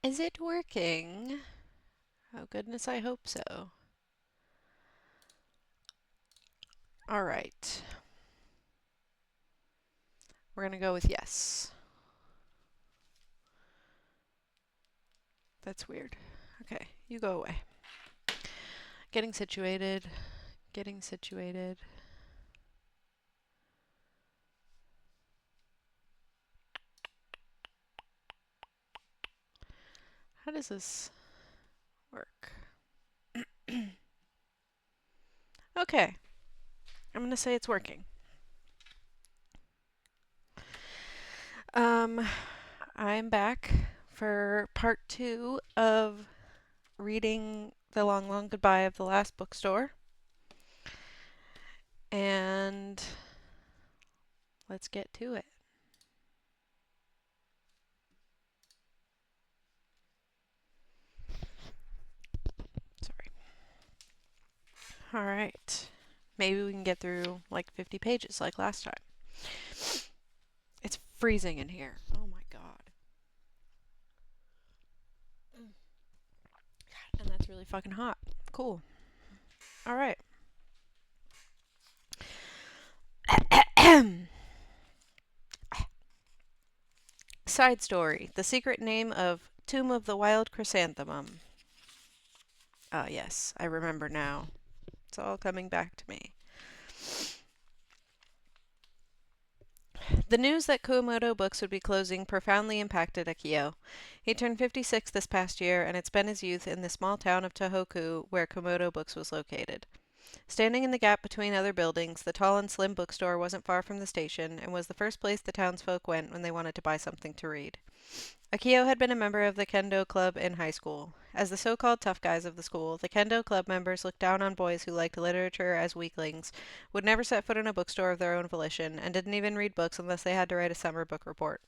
Is it working? Oh goodness, I hope so. All right. We're gonna go with yes. That's weird. Okay, you go away. Getting situated. Getting situated. How does this work? Okay, I'm gonna say it's working. Um, I'm back for part two of reading The Long, Long Goodbye of the Last Bookstore. And let's get to it. Sorry. All right. Maybe we can get through like 50 pages like last time. It's freezing in here. Oh my god. And that's really fucking hot. Cool. All right. Side story: The secret name of Tomb of the Wild Chrysanthemum. Ah, yes, I remember now. It's all coming back to me. The news that Kuomoto Books would be closing profoundly impacted Akio. He turned 56 this past year, and had spent his youth in the small town of Tohoku, where Kuomoto Books was located. Standing in the gap between other buildings, the tall and slim bookstore wasn't far from the station, and was the first place the townsfolk went when they wanted to buy something to read. Akio had been a member of the Kendo Club in high school. As the so-called tough guys of the school, the Kendo Club members looked down on boys who liked literature as weaklings, would never set foot in a bookstore of their own volition, and didn't even read books unless they had to write a summer book report.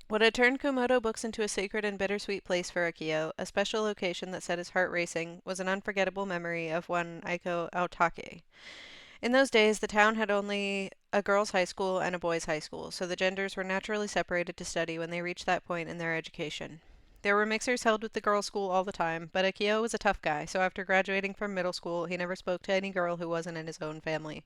What had turned Kumoto Books into a sacred and bittersweet place for Akio, a special location that set his heart racing, was an unforgettable memory of one Aiko Aotake. In those days, the town had only a girls' high school and a boys' high school, so the genders were naturally separated to study when they reached that point in their education. There were mixers held with the girls' school all the time, but Akio was a tough guy, so after graduating from middle school, he never spoke to any girl who wasn't in his own family.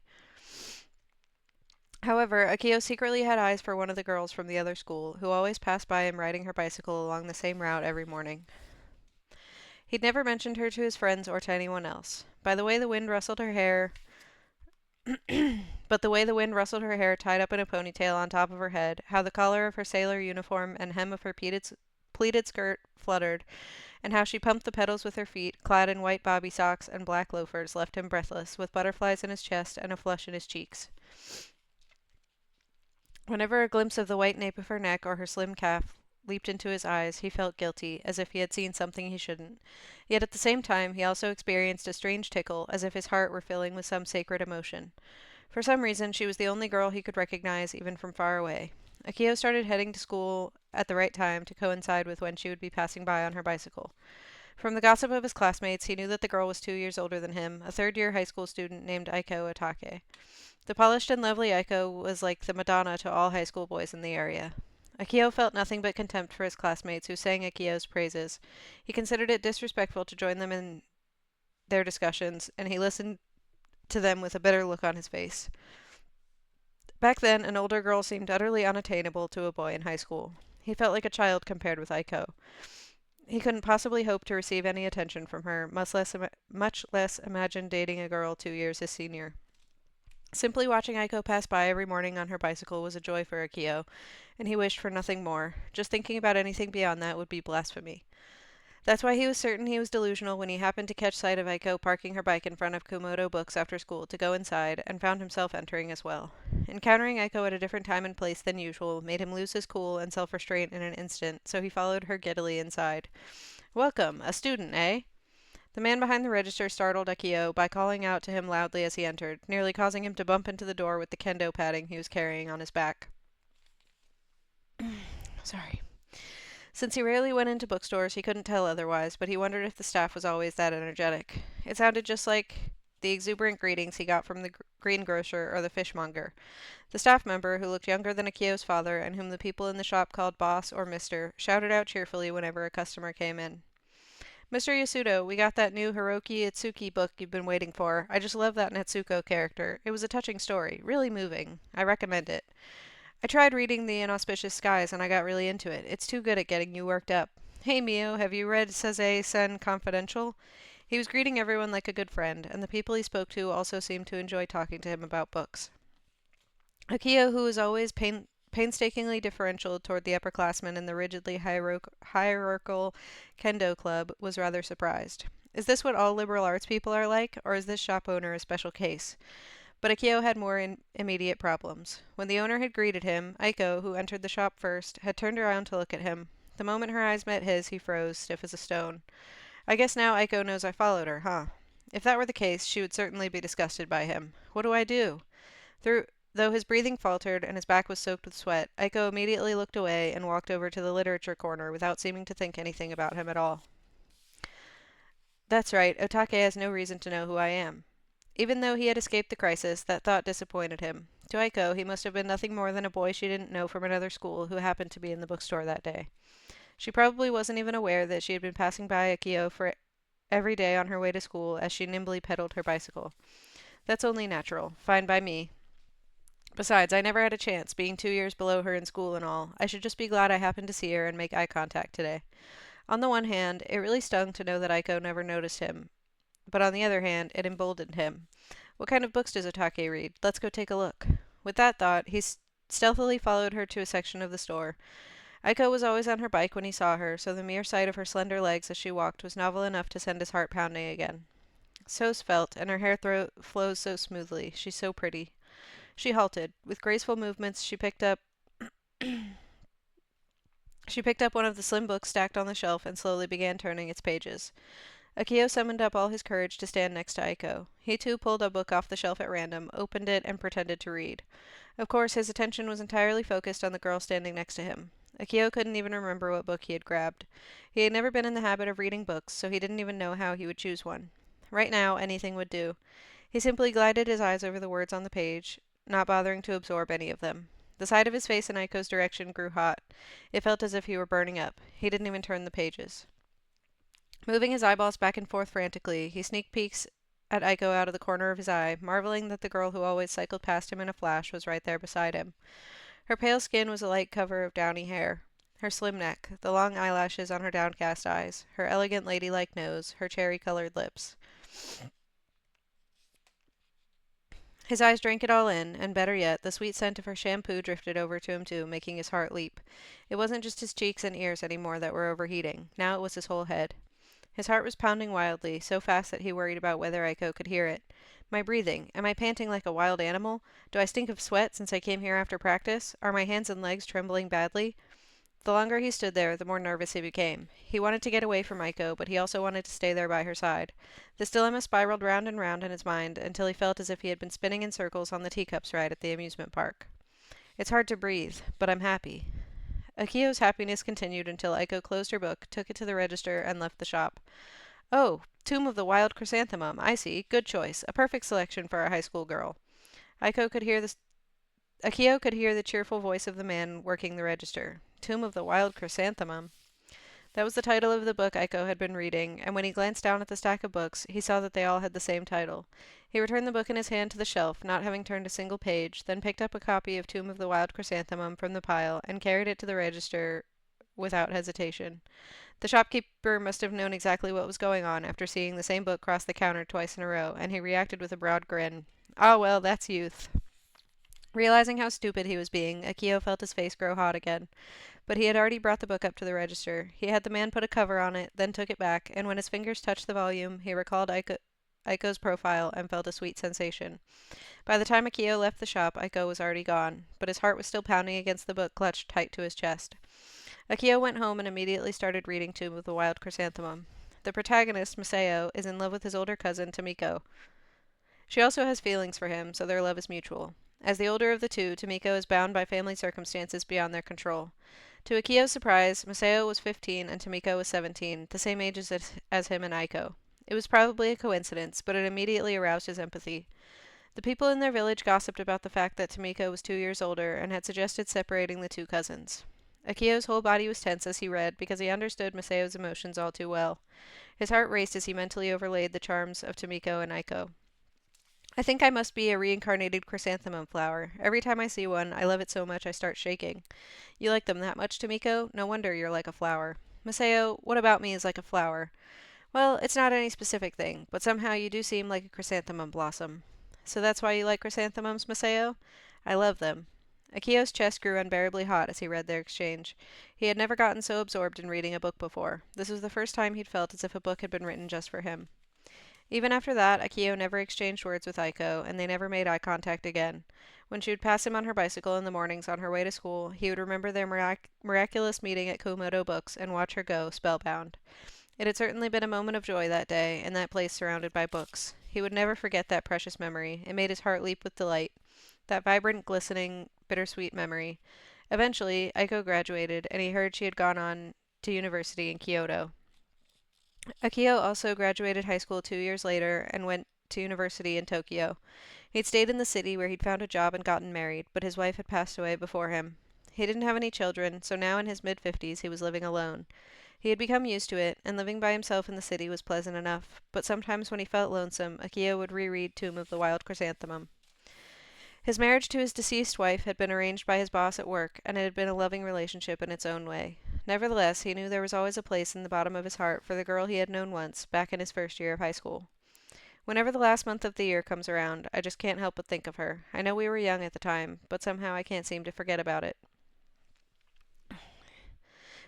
However, Akio secretly had eyes for one of the girls from the other school, who always passed by him riding her bicycle along the same route every morning. He'd never mentioned her to his friends or to anyone else. By the way the wind rustled her hair, but the way the wind rustled her hair tied up in a ponytail on top of her head, how the collar of her sailor uniform and hem of her pleated skirt fluttered, and how she pumped the pedals with her feet, clad in white bobby socks and black loafers, left him breathless, with butterflies in his chest and a flush in his cheeks. Whenever a glimpse of the white nape of her neck or her slim calf leaped into his eyes, he felt guilty, as if he had seen something he shouldn't. Yet at the same time, he also experienced a strange tickle, as if his heart were filling with some sacred emotion. For some reason, she was the only girl he could recognize, even from far away. Akio started heading to school at the right time to coincide with when she would be passing by on her bicycle. From the gossip of his classmates, he knew that the girl was 2 years older than him, a third-year high school student named Aiko Otake. The polished and lovely Aiko was like the Madonna to all high school boys in the area. Akio felt nothing but contempt for his classmates who sang Akio's praises. He considered it disrespectful to join them in their discussions, and he listened to them with a bitter look on his face. Back then, an older girl seemed utterly unattainable to a boy in high school. He felt like a child compared with Aiko. He couldn't possibly hope to receive any attention from her, much less imagine dating a girl 2 years his senior. Simply watching Aiko pass by every morning on her bicycle was a joy for Akio, and he wished for nothing more. Just thinking about anything beyond that would be blasphemy. That's why he was certain he was delusional when he happened to catch sight of Aiko parking her bike in front of Kumoto Books after school to go inside, and found himself entering as well. Encountering Aiko at a different time and place than usual made him lose his cool and self-restraint in an instant, so he followed her giddily inside. Welcome, a student, eh? The man behind the register startled Akio by calling out to him loudly as he entered, nearly causing him to bump into the door with the kendo padding he was carrying on his back. Sorry. Since he rarely went into bookstores, he couldn't tell otherwise, but he wondered if the staff was always that energetic. It sounded just like the exuberant greetings he got from the greengrocer or the fishmonger. The staff member, who looked younger than Akio's father and whom the people in the shop called boss or mister, shouted out cheerfully whenever a customer came in. Mr. Yasuda, we got that new Hiroki Itsuki book you've been waiting for. I just love that Netsuko character. It was a touching story. Really moving. I recommend it. I tried reading The Inauspicious Skies and I got really into it. It's too good at getting you worked up. Hey Mio, have you read Seze-sen Confidential? He was greeting everyone like a good friend, and the people he spoke to also seemed to enjoy talking to him about books. Akio, who was always painstakingly differential toward the upperclassmen in the rigidly hierarchical kendo club, was rather surprised. Is this what all liberal arts people are like, or is this shop owner a special case? But Akio had more immediate problems. When the owner had greeted him, Aiko, who entered the shop first, had turned around to look at him. The moment her eyes met his, he froze, stiff as a stone. I guess now Aiko knows I followed her, huh? If that were the case, she would certainly be disgusted by him. What do I do? Though his breathing faltered and his back was soaked with sweat, Aiko immediately looked away and walked over to the literature corner without seeming to think anything about him at all. That's right, Otake has no reason to know who I am. Even though he had escaped the crisis, that thought disappointed him. To Aiko, he must have been nothing more than a boy she didn't know from another school who happened to be in the bookstore that day. She probably wasn't even aware that she had been passing by Akio for every day on her way to school as she nimbly pedaled her bicycle. That's only natural. Fine by me. Besides, I never had a chance, being 2 years below her in school and all. I should just be glad I happened to see her and make eye contact today. On the one hand, it really stung to know that Aiko never noticed him, but on the other hand, it emboldened him. What kind of books does Otake read? Let's go take a look. With that thought, he stealthily followed her to a section of the store. Aiko was always on her bike when he saw her, so the mere sight of her slender legs as she walked was novel enough to send his heart pounding again. So svelte, and her hair flows so smoothly. She's so pretty. She halted. With graceful movements, she picked up one of the slim books stacked on the shelf and slowly began turning its pages. Akio summoned up all his courage to stand next to Aiko. He too pulled a book off the shelf at random, opened it, and pretended to read. Of course, his attention was entirely focused on the girl standing next to him. Akio couldn't even remember what book he had grabbed. He had never been in the habit of reading books, so he didn't even know how he would choose one. Right now, anything would do. He simply glided his eyes over the words on the page, not bothering to absorb any of them. The side of his face in Aiko's direction grew hot. It felt as if he were burning up. He didn't even turn the pages. Moving his eyeballs back and forth frantically, he sneaked peeks at Aiko out of the corner of his eye, marveling that the girl who always cycled past him in a flash was right there beside him. Her pale skin was a light cover of downy hair. Her slim neck, the long eyelashes on her downcast eyes, her elegant ladylike nose, her cherry-colored lips. His eyes drank it all in, and better yet, the sweet scent of her shampoo drifted over to him too, making his heart leap. It wasn't just his cheeks and ears anymore that were overheating. Now it was his whole head. His heart was pounding wildly, so fast that he worried about whether Aiko could hear it. My breathing. Am I panting like a wild animal? Do I stink of sweat since I came here after practice? Are my hands and legs trembling badly? The longer he stood there, the more nervous he became. He wanted to get away from Aiko, but he also wanted to stay there by her side. This dilemma spiraled round and round in his mind until he felt as if he had been spinning in circles on the teacups ride at the amusement park. It's hard to breathe, but I'm happy. Akio's happiness continued until Aiko closed her book, took it to the register, and left the shop. Oh, Tomb of the Wild Chrysanthemum. I see. Good choice. A perfect selection for a high school girl. Akio could hear the cheerful voice of the man working the register. Tomb of the Wild Chrysanthemum. That was the title of the book Aiko had been reading, and when he glanced down at the stack of books, he saw that they all had the same title. He returned the book in his hand to the shelf, not having turned a single page, then picked up a copy of Tomb of the Wild Chrysanthemum from the pile and carried it to the register without hesitation. The shopkeeper must have known exactly what was going on after seeing the same book cross the counter twice in a row, and he reacted with a broad grin. Ah, well, that's youth. Realizing how stupid he was being, Akio felt his face grow hot again. But he had already brought the book up to the register. He had the man put a cover on it, then took it back, and when his fingers touched the volume, he recalled Aiko's profile and felt a sweet sensation. By the time Akio left the shop, Aiko was already gone, but his heart was still pounding against the book clutched tight to his chest. Akio went home and immediately started reading Tomb of the Wild Chrysanthemum. The protagonist, Masao, is in love with his older cousin, Tomiko. She also has feelings for him, so their love is mutual. As the older of the two, Tomiko is bound by family circumstances beyond their control. To Akio's surprise, Masao was 15 and Tomiko was 17, the same age as him and Aiko. It was probably a coincidence, but it immediately aroused his empathy. The people in their village gossiped about the fact that Tomiko was 2 years older and had suggested separating the two cousins. Akio's whole body was tense as he read because he understood Masayo's emotions all too well. His heart raced as he mentally overlaid the charms of Tomiko and Aiko. I think I must be a reincarnated chrysanthemum flower. Every time I see one, I love it so much I start shaking. You like them that much, Tomiko? No wonder you're like a flower. Masayo, what about me is like a flower? Well, it's not any specific thing, but somehow you do seem like a chrysanthemum blossom. So that's why you like chrysanthemums, Masayo? I love them. Akio's chest grew unbearably hot as he read their exchange. He had never gotten so absorbed in reading a book before. This was the first time he'd felt as if a book had been written just for him. Even after that, Akio never exchanged words with Aiko, and they never made eye contact again. When she would pass him on her bicycle in the mornings on her way to school, he would remember their miraculous meeting at Komodo Books and watch her go, spellbound. It had certainly been a moment of joy that day, in that place surrounded by books. He would never forget that precious memory. It made his heart leap with delight. That vibrant, glistening, bittersweet memory. Eventually, Aiko graduated, and he heard she had gone on to university in Kyoto. Akio also graduated high school 2 years later and went to university in Tokyo. He'd stayed in the city where he'd found a job and gotten married, but his wife had passed away before him. He didn't have any children, so now in his mid-50s he was living alone. He had become used to it, and living by himself in the city was pleasant enough, but sometimes when he felt lonesome, Akio would reread Tomb of the Wild Chrysanthemum. His marriage to his deceased wife had been arranged by his boss at work, and it had been a loving relationship in its own way. Nevertheless, he knew there was always a place in the bottom of his heart for the girl he had known once, back in his first year of high school. Whenever the last month of the year comes around, I just can't help but think of her. I know we were young at the time, but somehow I can't seem to forget about it.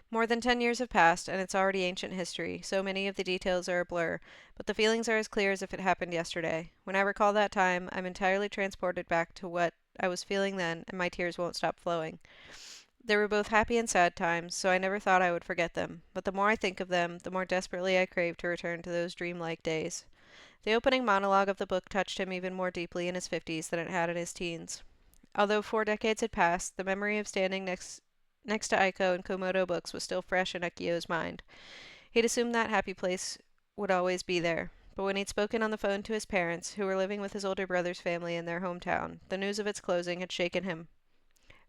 More than 10 years have passed, and it's already ancient history. So many of the details are a blur, but the feelings are as clear as if it happened yesterday. When I recall that time, I'm entirely transported back to what I was feeling then, and my tears won't stop flowing. There were both happy and sad times, so I never thought I would forget them. But the more I think of them, the more desperately I crave to return to those dreamlike days. The opening monologue of the book touched him even more deeply in his 50s than it had in his teens. Although 4 decades had passed, the memory of standing next to Aiko and Komodo Books was still fresh in Akio's mind. He'd assumed that happy place would always be there. But when he'd spoken on the phone to his parents, who were living with his older brother's family in their hometown, the news of its closing had shaken him.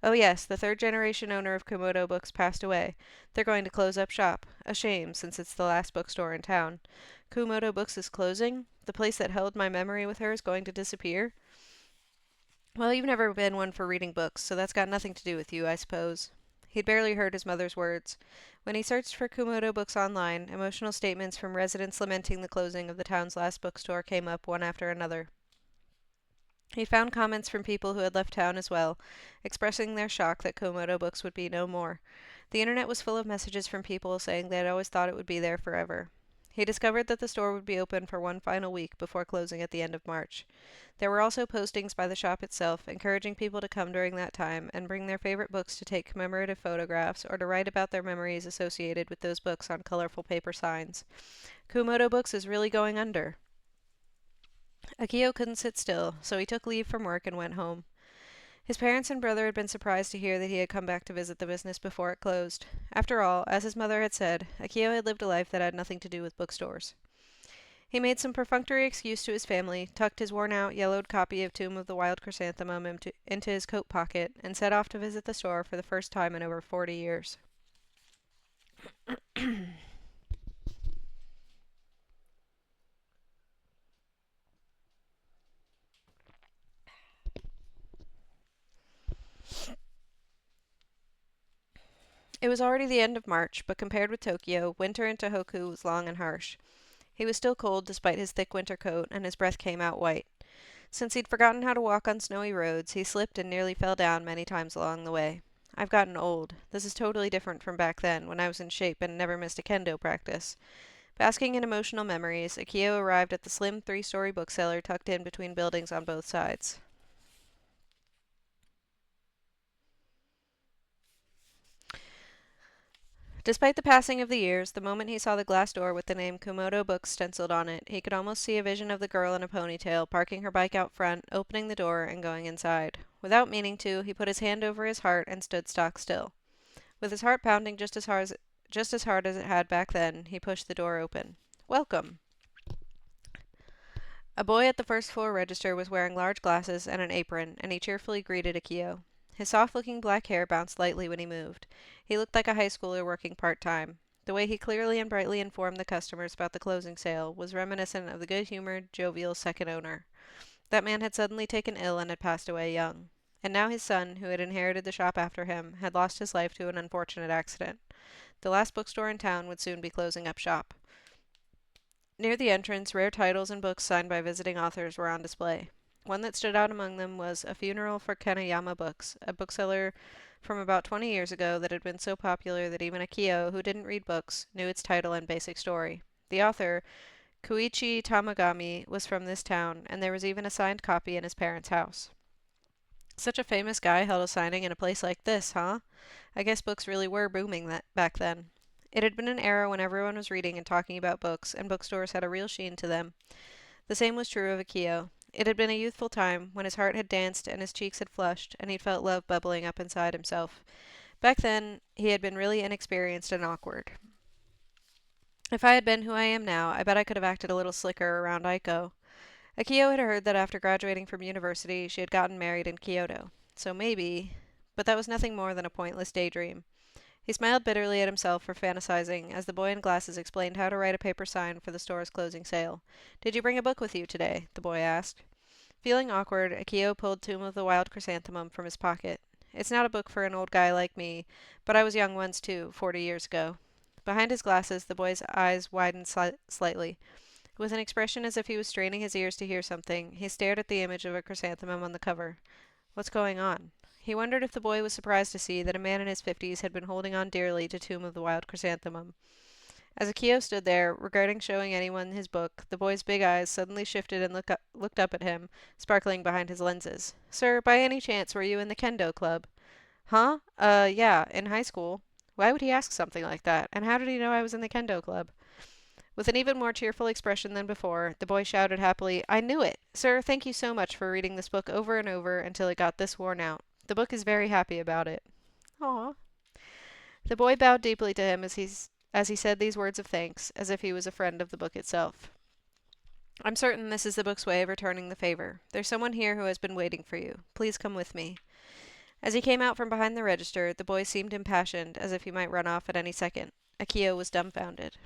Oh yes, the third generation owner of Komodo Books passed away. They're going to close up shop. A shame, since it's the last bookstore in town. Komodo Books is closing? The place that held my memory with her is going to disappear? Well, you've never been one for reading books, so that's got nothing to do with you, I suppose. He'd barely heard his mother's words. When he searched for Komodo Books online, emotional statements from residents lamenting the closing of the town's last bookstore came up one after another. He found comments from people who had left town as well, expressing their shock that Komodo Books would be no more. The internet was full of messages from people saying they had always thought it would be there forever. He discovered that the store would be open for one final week before closing at the end of March. There were also postings by the shop itself, encouraging people to come during that time and bring their favorite books to take commemorative photographs or to write about their memories associated with those books on colorful paper signs. Komodo Books is really going under. Akio couldn't sit still, so he took leave from work and went home. His parents and brother had been surprised to hear that he had come back to visit the business before it closed. After all, as his mother had said, Akio had lived a life that had nothing to do with bookstores. He made some perfunctory excuse to his family, tucked his worn-out, yellowed copy of Tomb of the Wild Chrysanthemum into his coat pocket, and set off to visit the store for the first time in over 40 years. It was already the end of March, but compared with Tokyo, winter in Tohoku was long and harsh. He was still cold despite his thick winter coat, and his breath came out white. Since he'd forgotten how to walk on snowy roads, he slipped and nearly fell down many times along the way. I've gotten old. This is totally different from back then, when I was in shape and never missed a kendo practice. Basking in emotional memories, Akio arrived at the slim three-story bookseller tucked in between buildings on both sides. Despite the passing of the years, the moment he saw the glass door with the name Komodo Books stenciled on it, he could almost see a vision of the girl in a ponytail parking her bike out front, opening the door, and going inside. Without meaning to, he put his hand over his heart and stood stock still. With his heart pounding just as hard as it had back then, he pushed the door open. Welcome! A boy at the first floor register was wearing large glasses and an apron, and he cheerfully greeted Akio. His soft-looking black hair bounced lightly when he moved. He looked like a high schooler working part-time. The way he clearly and brightly informed the customers about the closing sale was reminiscent of the good-humored, jovial second owner. That man had suddenly taken ill and had passed away young. And now his son, who had inherited the shop after him, had lost his life to an unfortunate accident. The last bookstore in town would soon be closing up shop. Near the entrance, rare titles and books signed by visiting authors were on display. One that stood out among them was A Funeral for Kanayama Books, a bookseller from about 20 years ago that had been so popular that even Akio, who didn't read books, knew its title and basic story. The author, Koichi Tamagami, was from this town, and there was even a signed copy in his parents' house. Such a famous guy held a signing in a place like this, huh? I guess books really were booming back then. It had been an era when everyone was reading and talking about books, and bookstores had a real sheen to them. The same was true of Akio. It had been a youthful time, when his heart had danced and his cheeks had flushed, and he'd felt love bubbling up inside himself. Back then, he had been really inexperienced and awkward. If I had been who I am now, I bet I could have acted a little slicker around Aiko. Akio had heard that after graduating from university, she had gotten married in Kyoto. So maybe... But that was nothing more than a pointless daydream. He smiled bitterly at himself for fantasizing as the boy in glasses explained how to write a paper sign for the store's closing sale. "Did you bring a book with you today?" the boy asked. Feeling awkward, Akio pulled Tomb of the Wild Chrysanthemum from his pocket. "It's not a book for an old guy like me, but I was young once too, 40 years ago." Behind his glasses, the boy's eyes widened slightly. With an expression as if he was straining his ears to hear something, he stared at the image of a chrysanthemum on the cover. What's going on? He wondered if the boy was surprised to see that a man in his 50s had been holding on dearly to Tomb of the Wild Chrysanthemum. As Akio stood there, regarding showing anyone his book, the boy's big eyes suddenly shifted and looked up at him, sparkling behind his lenses. "Sir, by any chance were you in the kendo club?" "Huh? Yeah, in high school." Why would he ask something like that? And how did he know I was in the kendo club? With an even more cheerful expression than before, the boy shouted happily, "I knew it! Sir, thank you so much for reading this book over and over until it got this worn out. The book is very happy about it." "Aw." The boy bowed deeply to him as he said these words of thanks, as if he was a friend of the book itself. "I'm certain this is the book's way of returning the favor. There's someone here who has been waiting for you. Please come with me." As he came out from behind the register, the boy seemed impassioned, as if he might run off at any second. Akio was dumbfounded.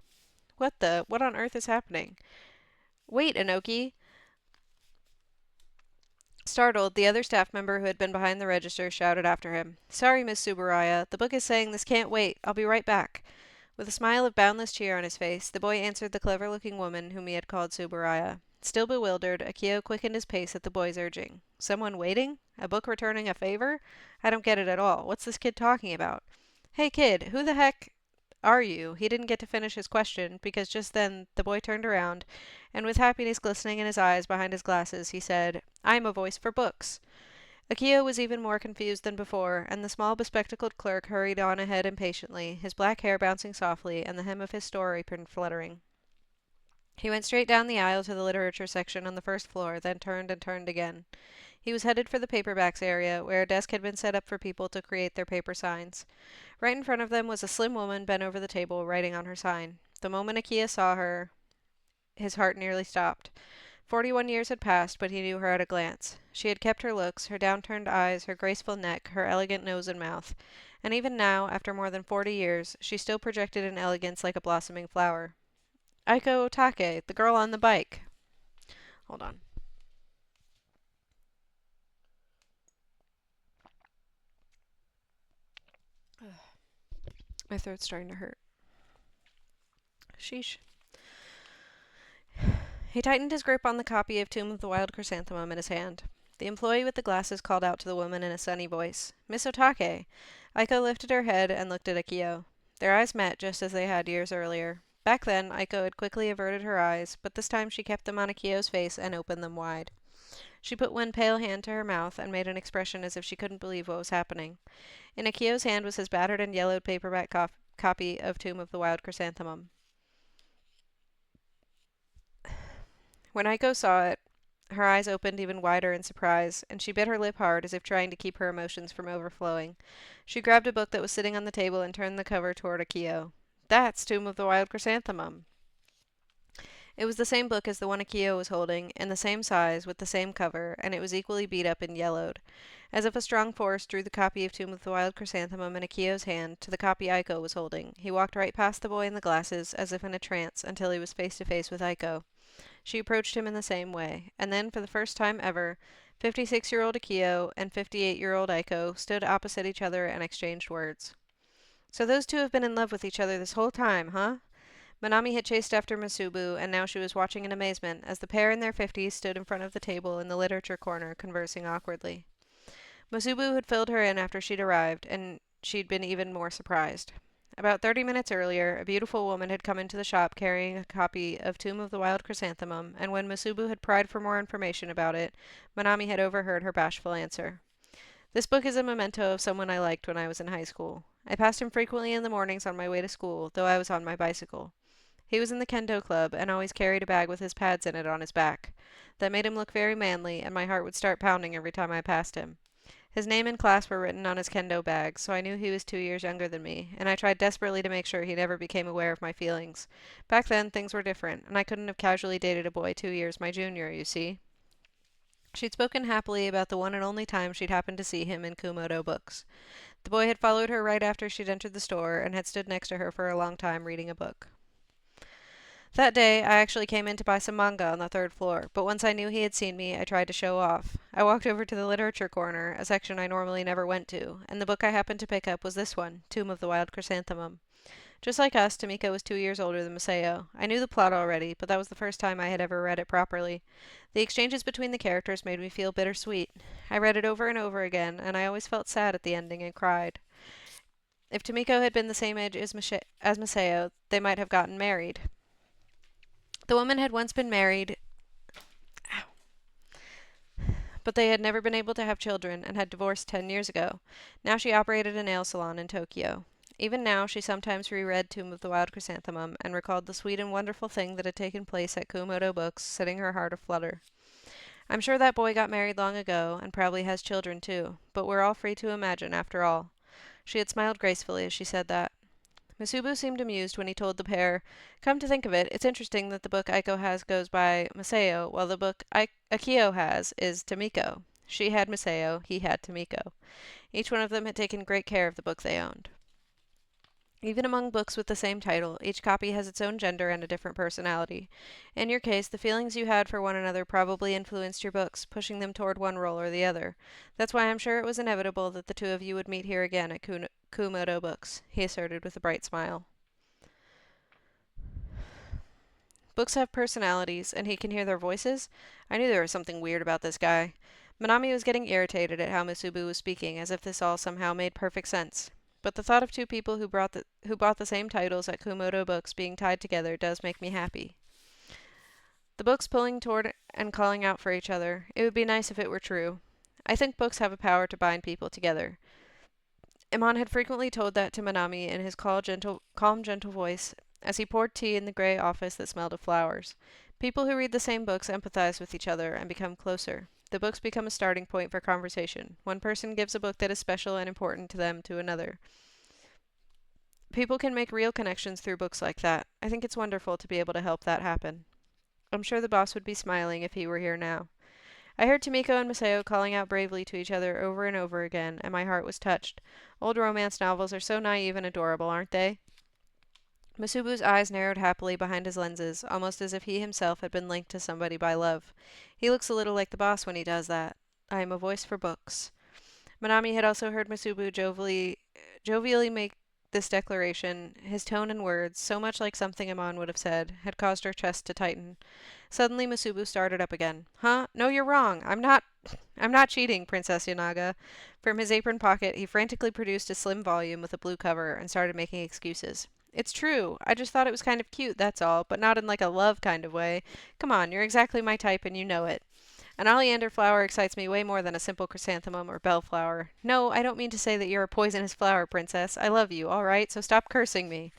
What on earth is happening? "Wait, Inoki!" Startled, the other staff member who had been behind the register shouted after him. "Sorry, Miss Tsuburaya. The book is saying this can't wait. I'll be right back." With a smile of boundless cheer on his face, the boy answered the clever-looking woman whom he had called Tsuburaya. Still bewildered, Akio quickened his pace at the boy's urging. "Someone waiting? A book returning a favor? I don't get it at all. What's this kid talking about?" "Hey, kid, who the heck are you?" He didn't get to finish his question, because just then the boy turned around, and with happiness glistening in his eyes behind his glasses, he said, "I am a voice for books." Akio was even more confused than before, and the small bespectacled clerk hurried on ahead impatiently, his black hair bouncing softly, and the hem of his store apron fluttering. He went straight down the aisle to the literature section on the first floor, then turned and turned again. He was headed for the paperbacks area, where a desk had been set up for people to create their paper signs. Right in front of them was a slim woman bent over the table, writing on her sign. The moment Akio saw her, his heart nearly stopped. 41 years had passed, but he knew her at a glance. She had kept her looks, her downturned eyes, her graceful neck, her elegant nose and mouth. And even now, after more than 40 years, she still projected an elegance like a blossoming flower. Aiko Otake, the girl on the bike. Hold on. My throat's starting to hurt. Sheesh. He tightened his grip on the copy of Tomb of the Wild Chrysanthemum in his hand. The employee with the glasses called out to the woman in a sunny voice, "Miss Otake!" Aiko lifted her head and looked at Akio. Their eyes met just as they had years earlier. Back then, Aiko had quickly averted her eyes, but this time she kept them on Akio's face and opened them wide. She put one pale hand to her mouth and made an expression as if she couldn't believe what was happening. In Akio's hand was his battered and yellowed paperback copy of Tomb of the Wild Chrysanthemum. When Aiko saw it, her eyes opened even wider in surprise, and she bit her lip hard as if trying to keep her emotions from overflowing. She grabbed a book that was sitting on the table and turned the cover toward Akio. "That's Tomb of the Wild Chrysanthemum." It was the same book as the one Akio was holding, in the same size, with the same cover, and it was equally beat up and yellowed. As if a strong force drew the copy of Tomb of the Wild Chrysanthemum in Akio's hand to the copy Aiko was holding, he walked right past the boy in the glasses, as if in a trance, until he was face to face with Aiko. She approached him in the same way, and then, for the first time ever, 56-year-old Akio and 58-year-old Aiko stood opposite each other and exchanged words. So those two have been in love with each other this whole time, huh? Manami had chased after Masubu, and now she was watching in amazement as the pair in their 50s stood in front of the table in the literature corner, conversing awkwardly. Masubu had filled her in after she'd arrived, and she'd been even more surprised. About 30 minutes earlier, a beautiful woman had come into the shop carrying a copy of Tomb of the Wild Chrysanthemum, and when Masubu had pried for more information about it, Manami had overheard her bashful answer. This book is a memento of someone I liked when I was in high school. I passed him frequently in the mornings on my way to school, though I was on my bicycle. He was in the kendo club, and always carried a bag with his pads in it on his back. That made him look very manly, and my heart would start pounding every time I passed him. His name and class were written on his kendo bag, so I knew he was 2 years younger than me, and I tried desperately to make sure he never became aware of my feelings. Back then, things were different, and I couldn't have casually dated a boy 2 years my junior, you see. She'd spoken happily about the one and only time she'd happened to see him in Kumodo books. The boy had followed her right after she'd entered the store, and had stood next to her for a long time reading a book. That day, I actually came in to buy some manga on the third floor, but once I knew he had seen me, I tried to show off. I walked over to the literature corner, a section I normally never went to, and the book I happened to pick up was this one, Tomb of the Wild Chrysanthemum. Just like us, Tomiko was 2 years older than Masao. I knew the plot already, but that was the first time I had ever read it properly. The exchanges between the characters made me feel bittersweet. I read it over and over again, and I always felt sad at the ending and cried. If Tomiko had been the same age as Masao, they might have gotten married. The woman had once been married, but they had never been able to have children and had divorced 10 years ago. Now she operated a nail salon in Tokyo. Even now, she sometimes reread Tomb of the Wild Chrysanthemum and recalled the sweet and wonderful thing that had taken place at Kumodo Books, setting her heart aflutter. I'm sure that boy got married long ago, and probably has children too, but we're all free to imagine, after all. She had smiled gracefully as she said that. Masubu seemed amused when he told the pair, "Come to think of it, it's interesting that the book Aiko has goes by Masao, while the book Akio has is Tomiko. She had Masao, he had Tomiko. Each one of them had taken great care of the book they owned." Even among books with the same title, each copy has its own gender and a different personality. In your case, the feelings you had for one another probably influenced your books, pushing them toward one role or the other. That's why I'm sure it was inevitable that the two of you would meet here again at Kumodo Books, he asserted with a bright smile. Books have personalities, and he can hear their voices? I knew there was something weird about this guy. Manami was getting irritated at how Masubu was speaking, as if this all somehow made perfect sense. But the thought of two people who bought the same titles at Kumodo Books being tied together does make me happy. The books pulling toward and calling out for each other. It would be nice if it were true. I think books have a power to bind people together. Iman had frequently told that to Manami in his calm, gentle voice, as he poured tea in the gray office that smelled of flowers. People who read the same books empathize with each other and become closer. The books become a starting point for conversation. One person gives a book that is special and important to them to another. People can make real connections through books like that. I think it's wonderful to be able to help that happen. I'm sure the boss would be smiling if he were here now. I heard Tomiko and Masao calling out bravely to each other over and over again, and my heart was touched. Old romance novels are so naive and adorable, aren't they? Masubu's eyes narrowed happily behind his lenses, almost as if he himself had been linked to somebody by love. He looks a little like the boss when he does that. I am a voice for books. Manami had also heard Masubu jovially make this declaration. His tone and words, so much like something Amon would have said, had caused her chest to tighten. Suddenly Masubu started up again. "Huh? No, you're wrong. I'm not cheating, Princess Yanaga." From his apron pocket, he frantically produced a slim volume with a blue cover and started making excuses. "It's true. I just thought it was kind of cute, that's all, but not in like a love kind of way. Come on, you're exactly my type and you know it. An oleander flower excites me way more than a simple chrysanthemum or bellflower. No, I don't mean to say that you're a poisonous flower, Princess. I love you, all right, so stop cursing me."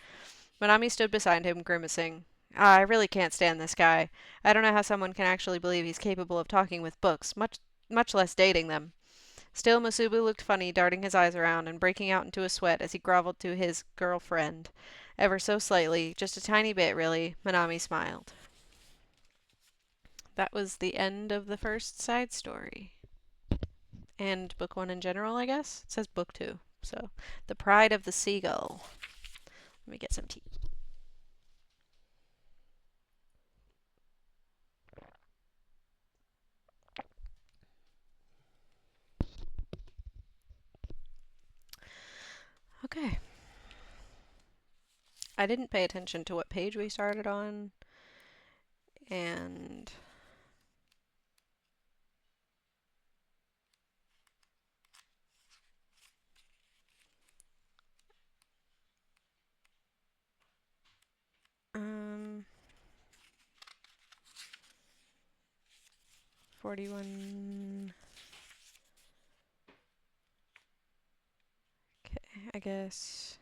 Manami stood beside him, grimacing. "Ah, I really can't stand this guy. I don't know how someone can actually believe he's capable of talking with books, much less dating them." Still, Masubu looked funny, darting his eyes around and breaking out into a sweat as he groveled to his girlfriend. Ever so slightly, just a tiny bit, really, Manami smiled. That was the end of the first side story. And book one in general, I guess. It says book two. So, The Pride of the Seagull. Let me get some tea. Okay. I didn't pay attention to what page we started on, and um 41. Okay, I guess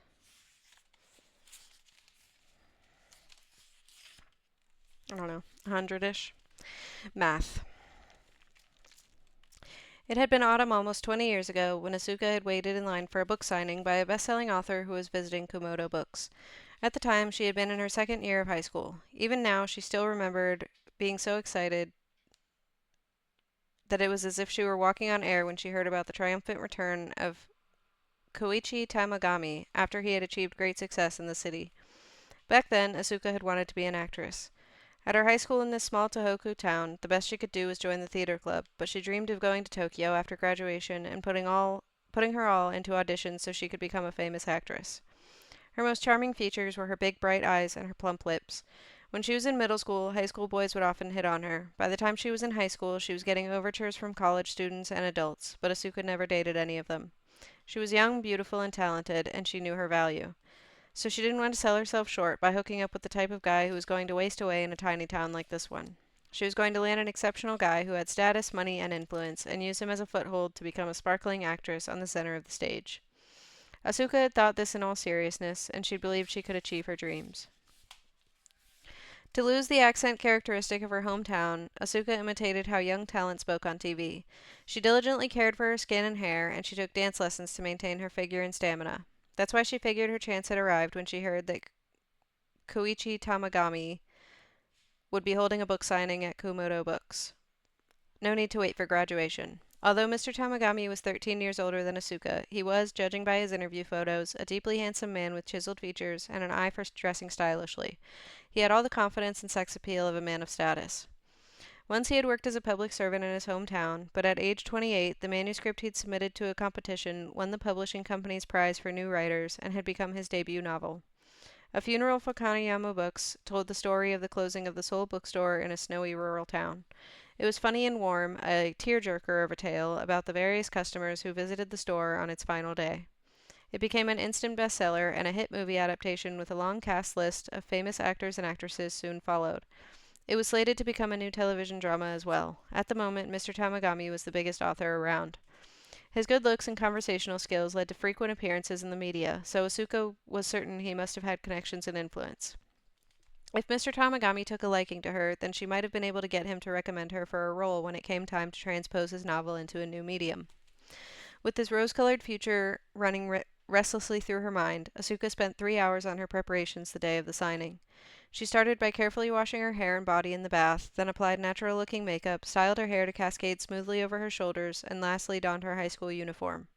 I don't know, 100-ish. Math. It had been autumn almost 20 years ago when Asuka had waited in line for a book signing by a best-selling author who was visiting Komodo Books. At the time, she had been in her second year of high school. Even now, she still remembered being so excited that it was as if she were walking on air when she heard about the triumphant return of Koichi Tamagami after he had achieved great success in the city. Back then, Asuka had wanted to be an actress. At her high school in this small Tohoku town, the best she could do was join the theater club, but she dreamed of going to Tokyo after graduation and putting her all into auditions so she could become a famous actress. Her most charming features were her big bright eyes and her plump lips. When she was in middle school, high school boys would often hit on her. By the time she was in high school, she was getting overtures from college students and adults, but Asuka never dated any of them. She was young, beautiful, and talented, and she knew her value. So she didn't want to sell herself short by hooking up with the type of guy who was going to waste away in a tiny town like this one. She was going to land an exceptional guy who had status, money, and influence, and use him as a foothold to become a sparkling actress on the center of the stage. Asuka had thought this in all seriousness, and she believed she could achieve her dreams. To lose the accent characteristic of her hometown, Asuka imitated how young talent spoke on TV. She diligently cared for her skin and hair, and she took dance lessons to maintain her figure and stamina. That's why she figured her chance had arrived when she heard that Koichi Tamagami would be holding a book signing at Komodo Books. No need to wait for graduation. Although Mr. Tamagami was 13 years older than Asuka, he was, judging by his interview photos, a deeply handsome man with chiseled features and an eye for dressing stylishly. He had all the confidence and sex appeal of a man of status. Once he had worked as a public servant in his hometown, but at age 28, the manuscript he'd submitted to a competition won the publishing company's prize for new writers and had become his debut novel. A Funeral for Kaneyama Books told the story of the closing of the sole bookstore in a snowy rural town. It was funny and warm, a tearjerker of a tale about the various customers who visited the store on its final day. It became an instant bestseller, and a hit movie adaptation with a long cast list of famous actors and actresses soon followed. It was slated to become a new television drama as well. At the moment, Mr. Tamagami was the biggest author around. His good looks and conversational skills led to frequent appearances in the media, so Asuka was certain he must have had connections and influence. If Mr. Tamagami took a liking to her, then she might have been able to get him to recommend her for a role when it came time to transpose his novel into a new medium. With this rose-colored future running restlessly through her mind, Asuka spent 3 hours on her preparations the day of the signing. She started by carefully washing her hair and body in the bath, then applied natural-looking makeup, styled her hair to cascade smoothly over her shoulders, and lastly donned her high school uniform.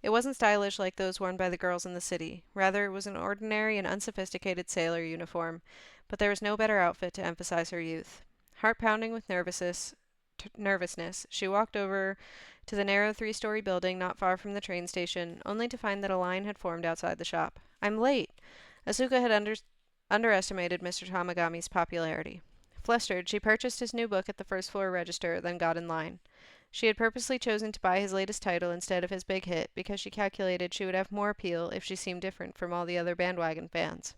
It wasn't stylish like those worn by the girls in the city. Rather, it was an ordinary and unsophisticated sailor uniform, but there was no better outfit to emphasize her youth. Heart-pounding with nervousness, she walked over to the narrow three-story building not far from the train station, only to find that a line had formed outside the shop. "I'm late!" Asuka had underestimated Mr. Tamagami's popularity. Flustered, she purchased his new book at the first-floor register, then got in line. She had purposely chosen to buy his latest title instead of his big hit because she calculated she would have more appeal if she seemed different from all the other bandwagon fans.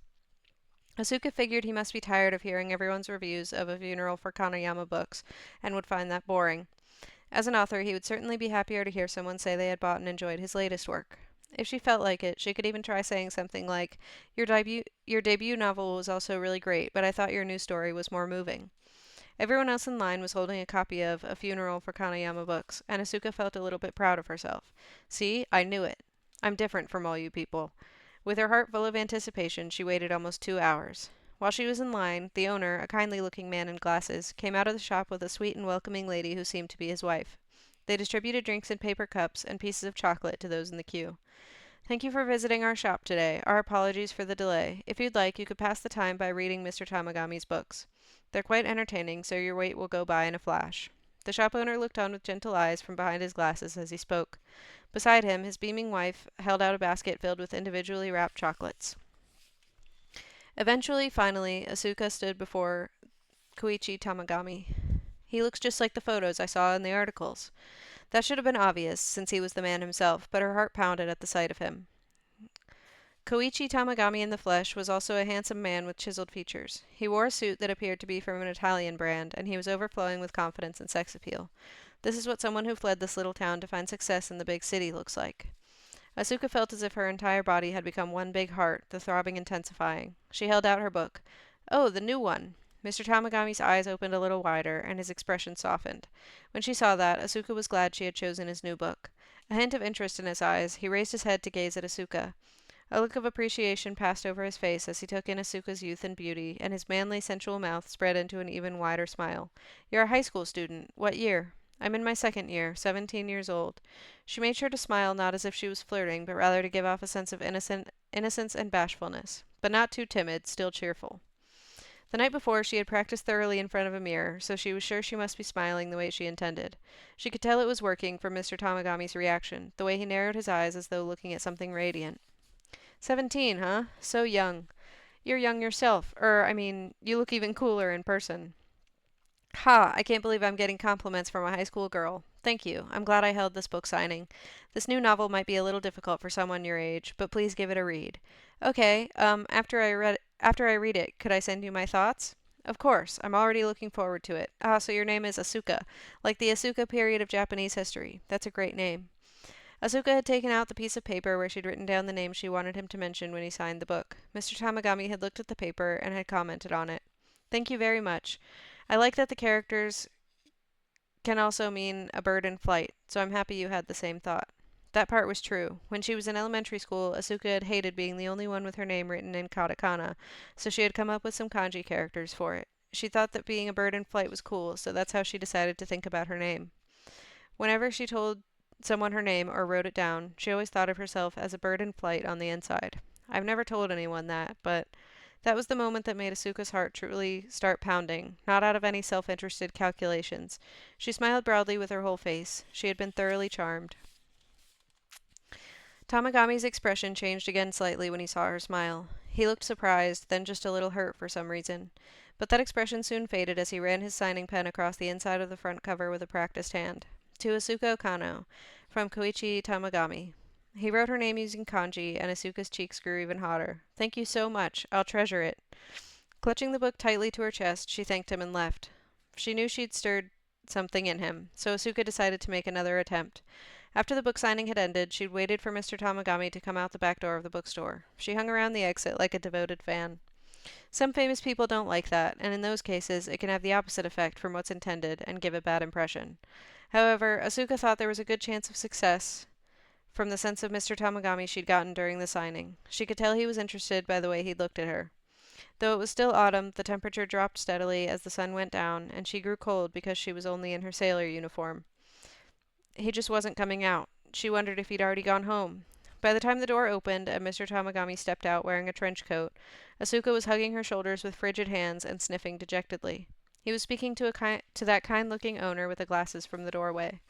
Asuka figured he must be tired of hearing everyone's reviews of A Funeral for Kaneyama Books and would find that boring. As an author, he would certainly be happier to hear someone say they had bought and enjoyed his latest work. If she felt like it, she could even try saying something like, your debut novel was also really great, but I thought your new story was more moving." Everyone else in line was holding a copy of A Funeral for Kaneyama Books, and Asuka felt a little bit proud of herself. "See, I knew it. I'm different from all you people." With her heart full of anticipation, she waited almost 2 hours. While she was in line, the owner, a kindly-looking man in glasses, came out of the shop with a sweet and welcoming lady who seemed to be his wife. They distributed drinks in paper cups and pieces of chocolate to those in the queue. Thank you for visiting our shop today. Our apologies for the delay. If you'd like, you could pass the time by reading Mr. Tamagami's books. They're quite entertaining, so your wait will go by in a flash. The shop owner looked on with gentle eyes from behind his glasses as he spoke. Beside him, his beaming wife held out a basket filled with individually wrapped chocolates. Eventually, finally, Asuka stood before Koichi Tamagami. He looks just like the photos I saw in the articles. That should have been obvious, since he was the man himself, but her heart pounded at the sight of him. Koichi Tamagami in the flesh was also a handsome man with chiseled features. He wore a suit that appeared to be from an Italian brand, and he was overflowing with confidence and sex appeal. This is what someone who fled this little town to find success in the big city looks like. Asuka felt as if her entire body had become one big heart, the throbbing intensifying. She held out her book. "Oh, the new one!" Mr. Tamagami's eyes opened a little wider, and his expression softened. When she saw that, Asuka was glad she had chosen his new book. A hint of interest in his eyes, he raised his head to gaze at Asuka. A look of appreciation passed over his face as he took in Asuka's youth and beauty, and his manly, sensual mouth spread into an even wider smile. "You're a high school student. What year?" "I'm in my second year, 17 years old." She made sure to smile not as if she was flirting, but rather to give off a sense of innocence and bashfulness, but not too timid, still cheerful. The night before, she had practiced thoroughly in front of a mirror, so she was sure she must be smiling the way she intended. She could tell it was working from Mr. Tamagami's reaction, the way he narrowed his eyes as though looking at something radiant. 17, huh? So young. You're young yourself. You look even cooler in person. Ha! I can't believe I'm getting compliments from a high school girl. Thank you. I'm glad I held this book signing. This new novel might be a little difficult for someone your age, but please give it a read. Okay, after I read it, could I send you my thoughts? Of course. I'm already looking forward to it. Ah, so your name is Asuka, like the Asuka period of Japanese history. That's a great name. Asuka had taken out the piece of paper where she'd written down the name she wanted him to mention when he signed the book. Mr. Tamagami had looked at the paper and had commented on it. Thank you very much. I like that the characters can also mean a bird in flight, so I'm happy you had the same thought. That part was true. When she was in elementary school, Asuka had hated being the only one with her name written in katakana, so she had come up with some kanji characters for it. She thought that being a bird in flight was cool, so that's how she decided to think about her name. Whenever she told someone her name or wrote it down, she always thought of herself as a bird in flight on the inside. I've never told anyone that, but that was the moment that made Asuka's heart truly start pounding, not out of any self-interested calculations. She smiled broadly with her whole face. She had been thoroughly charmed. Tamagami's expression changed again slightly when he saw her smile. He looked surprised, then just a little hurt for some reason. But that expression soon faded as he ran his signing pen across the inside of the front cover with a practiced hand. To Asuka Okano, from Koichi Tamagami. He wrote her name using kanji, and Asuka's cheeks grew even hotter. Thank you so much. I'll treasure it. Clutching the book tightly to her chest, she thanked him and left. She knew she'd stirred something in him, so Asuka decided to make another attempt. After the book signing had ended, she'd waited for Mr. Tamagami to come out the back door of the bookstore. She hung around the exit like a devoted fan. Some famous people don't like that, and in those cases, it can have the opposite effect from what's intended and give a bad impression. However, Asuka thought there was a good chance of success from the sense of Mr. Tamagami she'd gotten during the signing. She could tell he was interested by the way he'd looked at her. Though it was still autumn, the temperature dropped steadily as the sun went down, and she grew cold because she was only in her sailor uniform. He just wasn't coming out. She wondered if he'd already gone home. By the time the door opened and Mr. Tamagami stepped out wearing a trench coat, Asuka was hugging her shoulders with frigid hands and sniffing dejectedly. He was speaking to that kind-looking owner with the glasses from the doorway.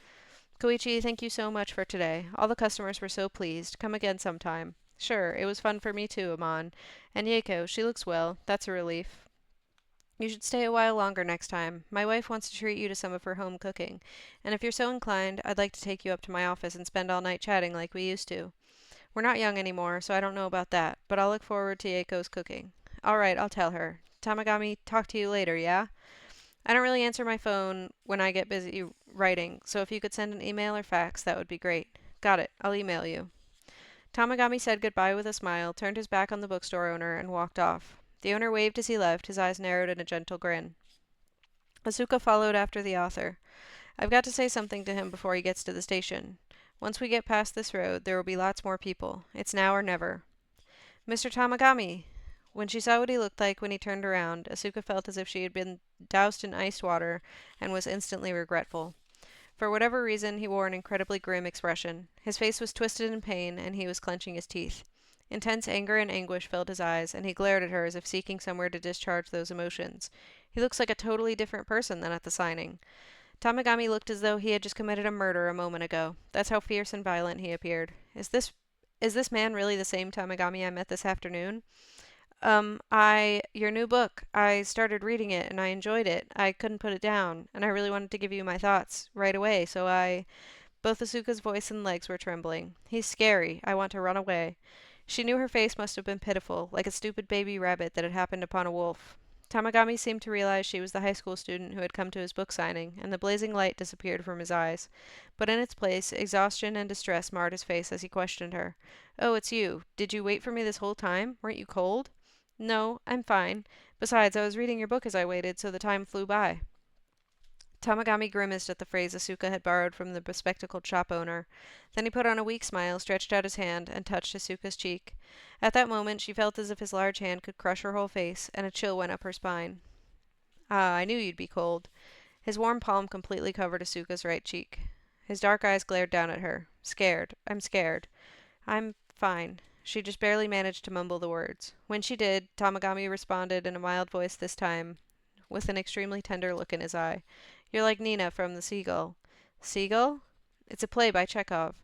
Koichi, thank you so much for today. All the customers were so pleased. Come again sometime. Sure, it was fun for me too, Amon. And Yeiko, she looks well. That's a relief. You should stay a while longer next time. My wife wants to treat you to some of her home cooking, and if you're so inclined, I'd like to take you up to my office and spend all night chatting like we used to. We're not young anymore, so I don't know about that, but I'll look forward to Yeiko's cooking. All right, I'll tell her. Tamagami, talk to you later, yeah? I don't really answer my phone when I get busy writing, so if you could send an email or fax, that would be great. Got it. I'll email you. Tamagami said goodbye with a smile, turned his back on the bookstore owner, and walked off. The owner waved as he left, his eyes narrowed in a gentle grin. Asuka followed after the author. I've got to say something to him before he gets to the station. Once we get past this road, there will be lots more people. It's now or never. Mr. Tamagami! When she saw what he looked like when he turned around, Asuka felt as if she had been doused in iced water and was instantly regretful. For whatever reason, he wore an incredibly grim expression. His face was twisted in pain, and he was clenching his teeth. Intense anger and anguish filled his eyes, and he glared at her as if seeking somewhere to discharge those emotions. He looks like a totally different person than at the signing. Tamagami looked as though he had just committed a murder a moment ago. That's how fierce and violent he appeared. Is this man really the same Tamagami I met this afternoon? Your new book. I started reading it and I enjoyed it. I couldn't put it down, and I really wanted to give you my thoughts right away, so I. Both Asuka's voice and legs were trembling. He's scary. I want to run away. She knew her face must have been pitiful, like a stupid baby rabbit that had happened upon a wolf. Tamagami seemed to realize she was the high school student who had come to his book signing, and the blazing light disappeared from his eyes. But in its place, exhaustion and distress marred his face as he questioned her. Oh, it's you. Did you wait for me this whole time? Weren't you cold? No, I'm fine. Besides, I was reading your book as I waited, so the time flew by. Tamagami grimaced at the phrase Asuka had borrowed from the bespectacled shop owner. Then he put on a weak smile, stretched out his hand, and touched Asuka's cheek. At that moment, she felt as if his large hand could crush her whole face, and a chill went up her spine. Ah, I knew you'd be cold. His warm palm completely covered Asuka's right cheek. His dark eyes glared down at her. Scared. I'm scared. I'm fine. She just barely managed to mumble the words. When she did, Tamagami responded in a mild voice this time, with an extremely tender look in his eye. You're like Nina from The Seagull. Seagull? It's a play by Chekhov.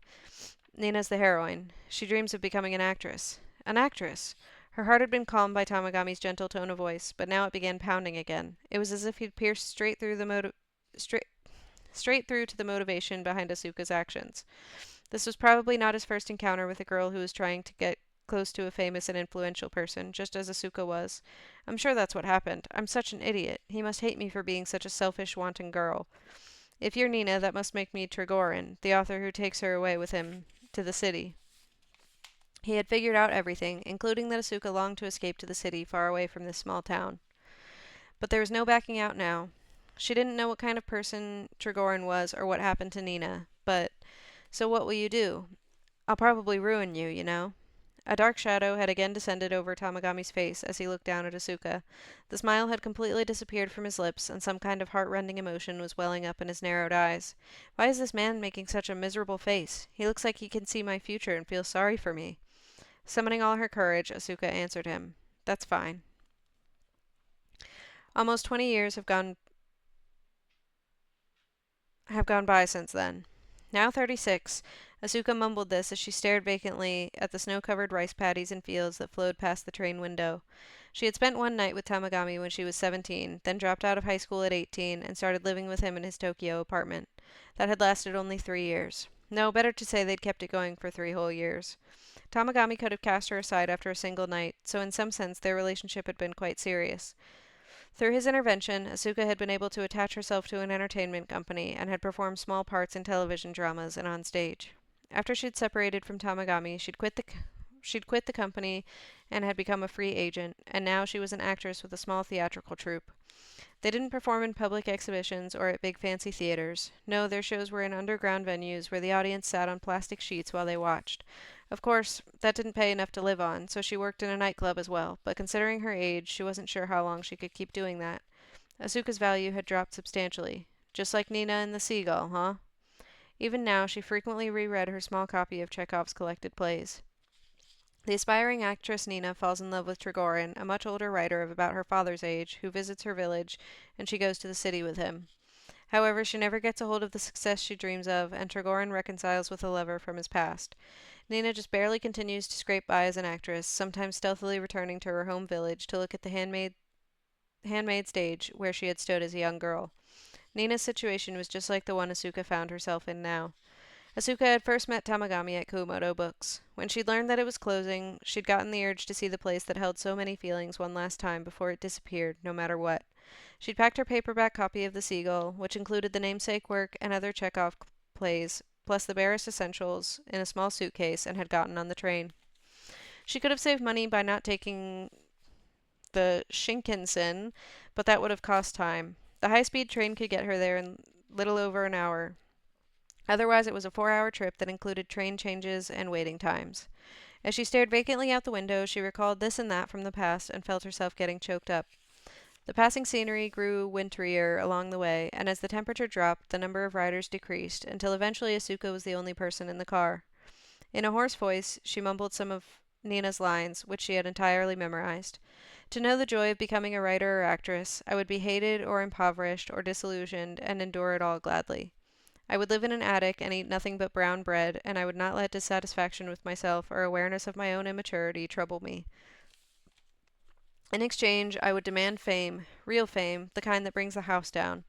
Nina's the heroine. She dreams of becoming an actress. An actress! Her heart had been calmed by Tamagami's gentle tone of voice, but now it began pounding again. It was as if he'd pierced straight straight through to the motivation behind Asuka's actions. This was probably not his first encounter with a girl who was trying to get close to a famous and influential person, just as Asuka was. I'm sure that's what happened. I'm such an idiot. He must hate me for being such a selfish, wanton girl. If you're Nina, that must make me Trigorin, the author who takes her away with him to the city. He had figured out everything, including that Asuka longed to escape to the city, far away from this small town. But there was no backing out now. She didn't know what kind of person Trigorin was or what happened to Nina, but so what will you do? I'll probably ruin you, you know. A dark shadow had again descended over Tamagami's face as he looked down at Asuka. The smile had completely disappeared from his lips, and some kind of heart-rending emotion was welling up in his narrowed eyes. Why is this man making such a miserable face? He looks like he can see my future and feels sorry for me. Summoning all her courage, Asuka answered him. That's fine. Almost 20 years have gone by since then. Now 36, Asuka mumbled this as she stared vacantly at the snow-covered rice paddies and fields that flowed past the train window. She had spent one night with Tamagami when she was 17, then dropped out of high school at 18 and started living with him in his Tokyo apartment. That had lasted only 3 years. No, better to say they'd kept it going for 3 whole years. Tamagami could have cast her aside after a single night, so in some sense their relationship had been quite serious. Through his intervention, Asuka had been able to attach herself to an entertainment company and had performed small parts in television dramas and on stage. After she'd separated from Tamagami, she'd quit the company and had become a free agent, and now she was an actress with a small theatrical troupe. They didn't perform in public exhibitions or at big fancy theaters. No, their shows were in underground venues where the audience sat on plastic sheets while they watched. Of course, that didn't pay enough to live on, so she worked in a nightclub as well, but considering her age, she wasn't sure how long she could keep doing that. Asuka's value had dropped substantially. Just like Nina and the Seagull, huh? Even now, she frequently reread her small copy of Chekhov's collected plays. The aspiring actress Nina falls in love with Trigorin, a much older writer of about her father's age, who visits her village, and she goes to the city with him. However, she never gets a hold of the success she dreams of, and Trigorin reconciles with a lover from his past. Nina just barely continues to scrape by as an actress, sometimes stealthily returning to her home village to look at the handmade stage where she had stood as a young girl. Nina's situation was just like the one Asuka found herself in now. Asuka had first met Tamagami at Kumamoto Books. When she'd learned that it was closing, she'd gotten the urge to see the place that held so many feelings one last time before it disappeared, no matter what. She'd packed her paperback copy of The Seagull, which included the namesake work and other Chekhov plays, plus the barest essentials, in a small suitcase, and had gotten on the train. She could have saved money by not taking the Shinkansen, but that would have cost time. The high-speed train could get her there in little over an hour. Otherwise, it was a 4-hour trip that included train changes and waiting times. As she stared vacantly out the window, she recalled this and that from the past and felt herself getting choked up. The passing scenery grew winterier along the way, and as the temperature dropped, the number of riders decreased, until eventually Asuka was the only person in the car. In a hoarse voice, she mumbled some of Nina's lines, which she had entirely memorized. To know the joy of becoming a writer or actress, I would be hated or impoverished or disillusioned, and endure it all gladly. I would live in an attic and eat nothing but brown bread, and I would not let dissatisfaction with myself or awareness of my own immaturity trouble me. In exchange, I would demand fame, real fame, the kind that brings the house down.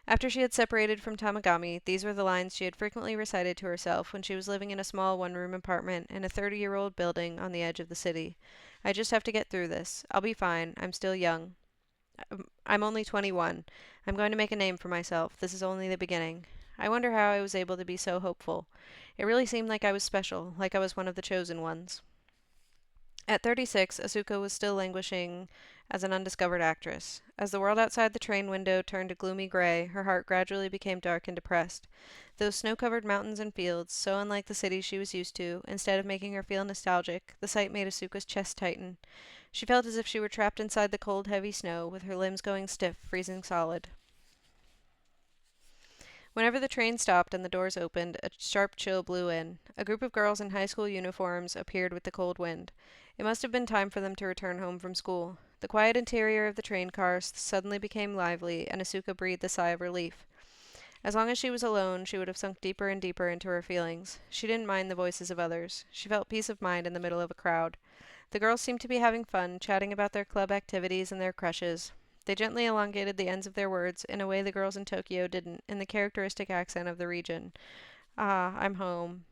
After she had separated from Tamagami, these were the lines she had frequently recited to herself when she was living in a small one-room apartment in a 30-year-old building on the edge of the city. I just have to get through this. I'll be fine. I'm still young. I'm only 21. I'm going to make a name for myself. This is only the beginning. I wonder how I was able to be so hopeful. It really seemed like I was special, like I was one of the chosen ones. At 36, Asuka was still languishing as an undiscovered actress. As the world outside the train window turned a gloomy gray, her heart gradually became dark and depressed. Those snow-covered mountains and fields, so unlike the city she was used to, instead of making her feel nostalgic, the sight made Asuka's chest tighten. She felt as if she were trapped inside the cold, heavy snow, with her limbs going stiff, freezing solid. Whenever the train stopped and the doors opened, a sharp chill blew in. A group of girls in high school uniforms appeared with the cold wind. It must have been time for them to return home from school. The quiet interior of the train car suddenly became lively, and Asuka breathed a sigh of relief. As long as she was alone, she would have sunk deeper and deeper into her feelings. She didn't mind the voices of others. She felt peace of mind in the middle of a crowd. The girls seemed to be having fun, chatting about their club activities and their crushes. They gently elongated the ends of their words in a way the girls in Tokyo didn't, in the characteristic accent of the region. Ah, I'm home.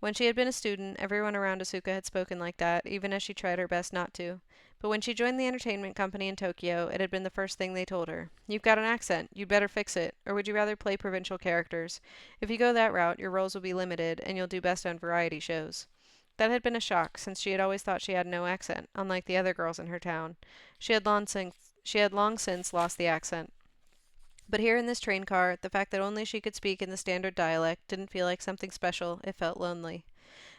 When she had been a student, everyone around Asuka had spoken like that, even as she tried her best not to. But when she joined the entertainment company in Tokyo, it had been the first thing they told her. You've got an accent. You'd better fix it. Or would you rather play provincial characters? If you go that route, your roles will be limited, and you'll do best on variety shows. That had been a shock, since she had always thought she had no accent, unlike the other girls in her town. She had long since lost the accent. But here in this train car, the fact that only she could speak in the standard dialect didn't feel like something special, it felt lonely.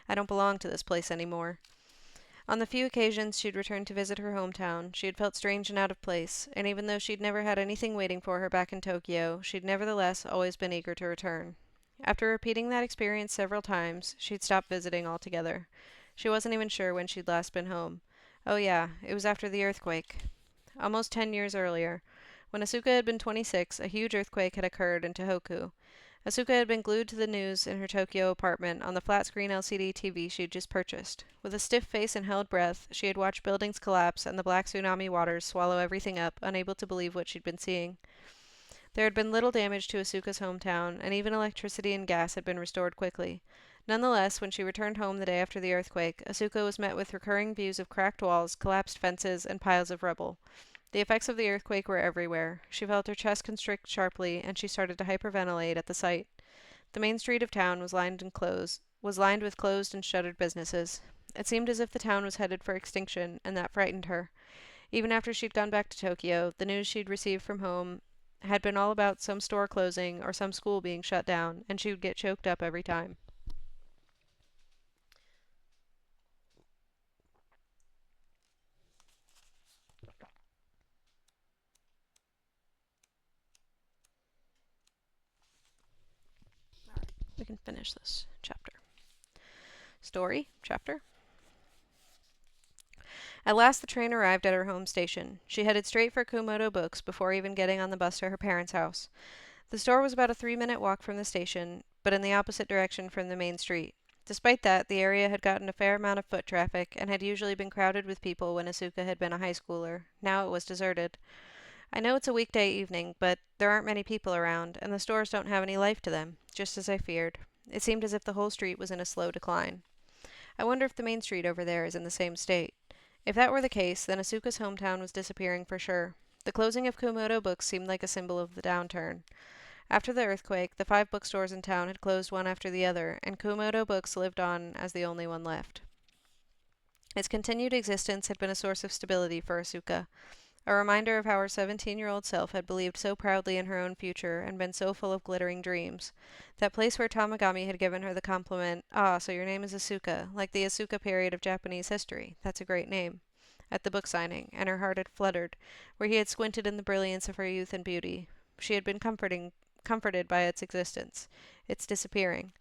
I don't belong to this place anymore. On the few occasions she'd returned to visit her hometown, she had felt strange and out of place, and even though she'd never had anything waiting for her back in Tokyo, she'd nevertheless always been eager to return. After repeating that experience several times, she'd stopped visiting altogether. She wasn't even sure when she'd last been home. Oh yeah, it was after the earthquake. Almost 10 years earlier. When Asuka had been 26, a huge earthquake had occurred in Tohoku. Asuka had been glued to the news in her Tokyo apartment on the flat-screen LCD TV she had just purchased. With a stiff face and held breath, she had watched buildings collapse and the black tsunami waters swallow everything up, unable to believe what she'd been seeing. There had been little damage to Asuka's hometown, and even electricity and gas had been restored quickly. Nonetheless, when she returned home the day after the earthquake, Asuka was met with recurring views of cracked walls, collapsed fences, and piles of rubble. The effects of the earthquake were everywhere. She felt her chest constrict sharply, and she started to hyperventilate at the sight. The main street of town was lined with closed and shuttered businesses. It seemed as if the town was headed for extinction, and that frightened her. Even after she'd gone back to Tokyo, the news she'd received from home had been all about some store closing or some school being shut down, and she would get choked up every time. We can finish this chapter. Story, chapter. At last the train arrived at her home station. She headed straight for Kumoto Books before even getting on the bus to her parents' house. The store was about a 3-minute walk from the station, but in the opposite direction from the main street. Despite that, the area had gotten a fair amount of foot traffic and had usually been crowded with people when Asuka had been a high schooler. Now it was deserted. I know it's a weekday evening, but there aren't many people around, and the stores don't have any life to them, just as I feared. It seemed as if the whole street was in a slow decline. I wonder if the main street over there is in the same state. If that were the case, then Asuka's hometown was disappearing for sure. The closing of Kumoto Books seemed like a symbol of the downturn. After the earthquake, the 5 bookstores in town had closed one after the other, and Kumoto Books lived on as the only one left. Its continued existence had been a source of stability for Asuka. a reminder of how her 17-year-old self had believed so proudly in her own future and been so full of glittering dreams. That place where Tamagami had given her the compliment, "Ah, so your name is Asuka, like the Asuka period of Japanese history. That's a great name," at the book signing, and her heart had fluttered, where he had squinted in the brilliance of her youth and beauty. She had been comforted by its existence. Its disappearing.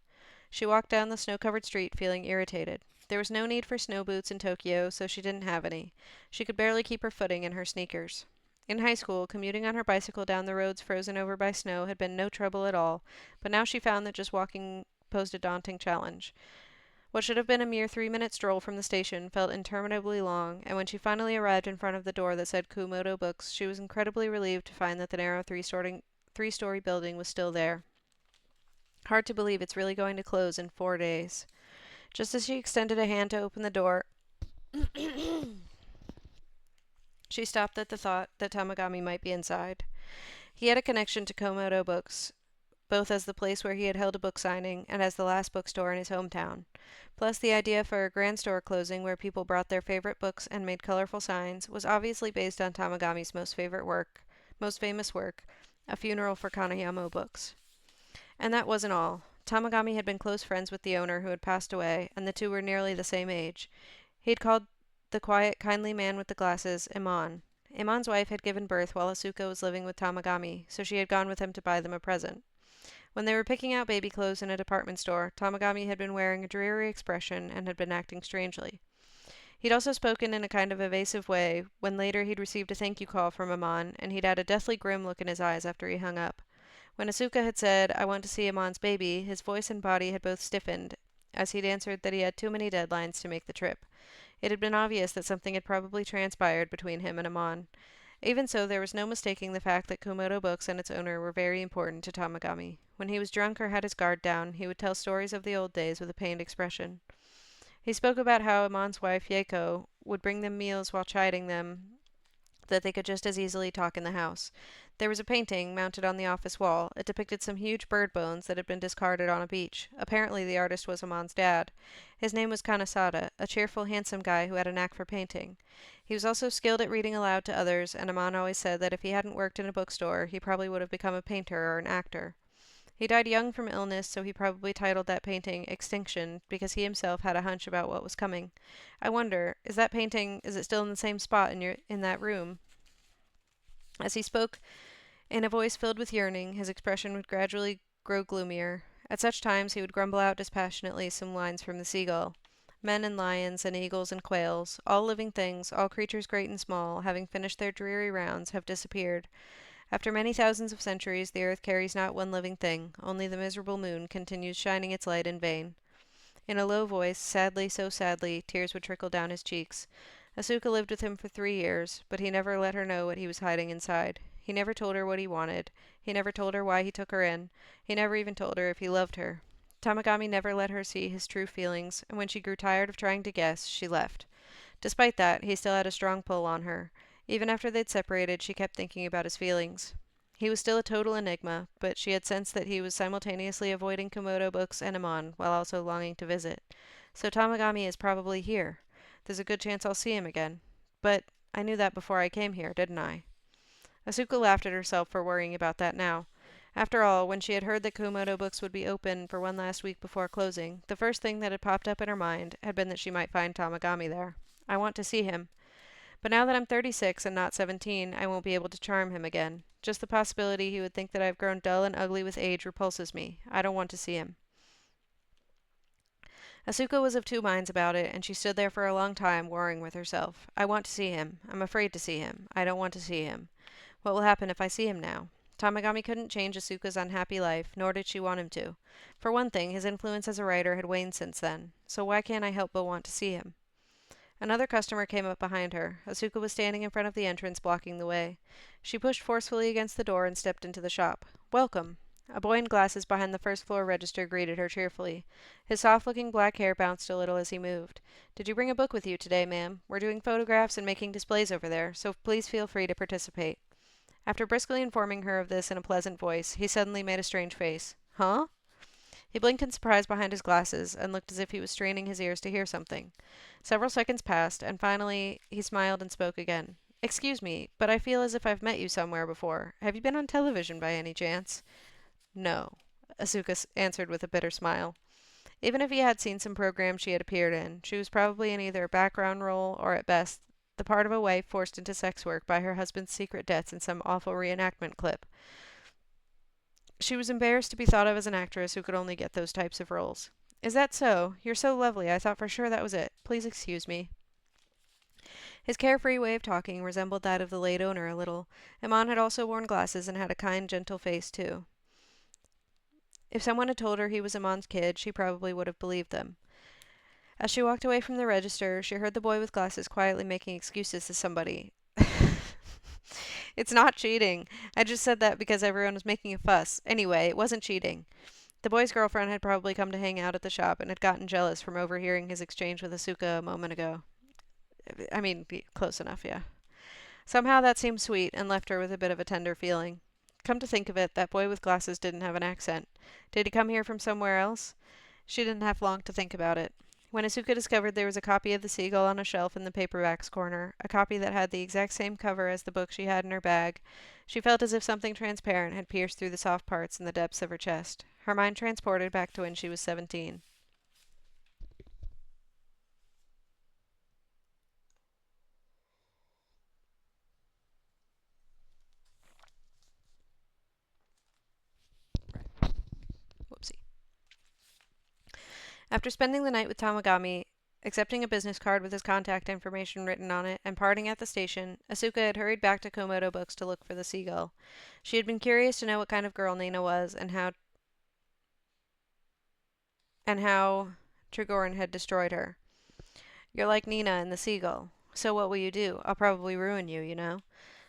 She walked down the snow-covered street feeling irritated. There was no need for snow boots in Tokyo, so she didn't have any. She could barely keep her footing in her sneakers. In high school, commuting on her bicycle down the roads frozen over by snow had been no trouble at all, but now she found that just walking posed a daunting challenge. What should have been a mere 3-minute stroll from the station felt interminably long, and when she finally arrived in front of the door that said Kumodo Books, she was incredibly relieved to find that the narrow three-story building was still there. Hard to believe it's really going to close in 4 days. Just as she extended a hand to open the door, she stopped at the thought that Tamagami might be inside. He had a connection to Komodo Books, both as the place where he had held a book signing and as the last bookstore in his hometown. Plus, the idea for a grand store closing where people brought their favorite books and made colorful signs was obviously based on Tamagami's most famous work, A Funeral for Kanayama Books. And that wasn't all. Tamagami had been close friends with the owner who had passed away, and the two were nearly the same age. He had called the quiet, kindly man with the glasses Iman. Iman's wife had given birth while Asuka was living with Tamagami, so she had gone with him to buy them a present. When they were picking out baby clothes in a department store, Tamagami had been wearing a dreary expression and had been acting strangely. He'd also spoken in a kind of evasive way when later he'd received a thank you call from Iman, and he'd had a deathly grim look in his eyes after he hung up. When Asuka had said, "I want to see Amon's baby," his voice and body had both stiffened, as he'd answered that he had too many deadlines to make the trip. It had been obvious that something had probably transpired between him and Amon. Even so, there was no mistaking the fact that Komodo Books and its owner were very important to Tamagami. When he was drunk or had his guard down, he would tell stories of the old days with a pained expression. He spoke about how Amon's wife, Yeiko, would bring them meals while chiding them that they could just as easily talk in the house. There was a painting mounted on the office wall. It depicted some huge bird bones that had been discarded on a beach. Apparently the artist was Amon's dad. His name was Kanasada, a cheerful, handsome guy who had a knack for painting. He was also skilled at reading aloud to others, and Amon always said that if he hadn't worked in a bookstore, he probably would have become a painter or an actor. He died young from illness, so he probably titled that painting Extinction, because he himself had a hunch about what was coming. I wonder, is it still in the same spot in that room? As he spoke in a voice filled with yearning, his expression would gradually grow gloomier. At such times he would grumble out dispassionately some lines from the seagull. Men and lions and eagles and quails, all living things, all creatures great and small, having finished their dreary rounds, have disappeared. After many thousands of centuries, the earth carries not one living thing, only the miserable moon continues shining its light in vain. In a low voice, sadly, so sadly, tears would trickle down his cheeks. Asuka lived with him for 3 years, but he never let her know what he was hiding inside. He never told her what he wanted. He never told her why he took her in. He never even told her if he loved her. Tamagami never let her see his true feelings, and when she grew tired of trying to guess, she left. Despite that, he still had a strong pull on her. Even after they'd separated, she kept thinking about his feelings. He was still a total enigma, but she had sensed that he was simultaneously avoiding Komodo Books and Amon, while also longing to visit. So Tamagami is probably here. There's a good chance I'll see him again. But I knew that before I came here, didn't I? Asuka laughed at herself for worrying about that now. After all, when she had heard that Komodo Books would be open for one last week before closing, the first thing that had popped up in her mind had been that she might find Tamagami there. I want to see him. But now that I'm 36 and not 17, I won't be able to charm him again. Just the possibility he would think that I've grown dull and ugly with age repulses me. I don't want to see him. Asuka was of two minds about it, and she stood there for a long time, warring with herself. I want to see him. I'm afraid to see him. I don't want to see him. What will happen if I see him now? Tamagami couldn't change Asuka's unhappy life, nor did she want him to. For one thing, his influence as a writer had waned since then, so why can't I help but want to see him? Another customer came up behind her. Asuka was standing in front of the entrance, blocking the way. She pushed forcefully against the door and stepped into the shop. Welcome. A boy in glasses behind the first-floor register greeted her cheerfully. His soft-looking black hair bounced a little as he moved. Did you bring a book with you today, ma'am? We're doing photographs and making displays over there, so please feel free to participate. After briskly informing her of this in a pleasant voice, he suddenly made a strange face. Huh? He blinked in surprise behind his glasses, and looked as if he was straining his ears to hear something. Several seconds passed, and finally he smiled and spoke again. Excuse me, but I feel as if I've met you somewhere before. Have you been on television by any chance? No, Asuka answered with a bitter smile. Even if he had seen some program she had appeared in, she was probably in either a background role or, at best, the part of a wife forced into sex work by her husband's secret debts in some awful reenactment clip. She was embarrassed to be thought of as an actress who could only get those types of roles. Is that so? You're so lovely, I thought for sure that was it. Please excuse me. His carefree way of talking resembled that of the late owner a little. Iman had also worn glasses and had a kind, gentle face, too. If someone had told her he was Iman's kid, she probably would have believed them. As she walked away from the register, she heard the boy with glasses quietly making excuses to somebody. It's not cheating. I just said that because everyone was making a fuss. Anyway, it wasn't cheating. The boy's girlfriend had probably come to hang out at the shop and had gotten jealous from overhearing his exchange with Asuka a moment ago. I mean, close enough, yeah. Somehow that seemed sweet and left her with a bit of a tender feeling. Come to think of it, that boy with glasses didn't have an accent. Did he come here from somewhere else? She didn't have long to think about it. When Asuka discovered there was a copy of The Seagull on a shelf in the paperbacks corner, a copy that had the exact same cover as the book she had in her bag, she felt as if something transparent had pierced through the soft parts in the depths of her chest. Her mind transported back to when she was 17. Whoopsie. After spending the night with Tamagami, accepting a business card with his contact information written on it, and parting at the station, Asuka had hurried back to Komodo Books to look for the seagull. She had been curious to know what kind of girl Nina was and how Trigorin had destroyed her. You're like Nina and the seagull. So what will you do? I'll probably ruin you, you know.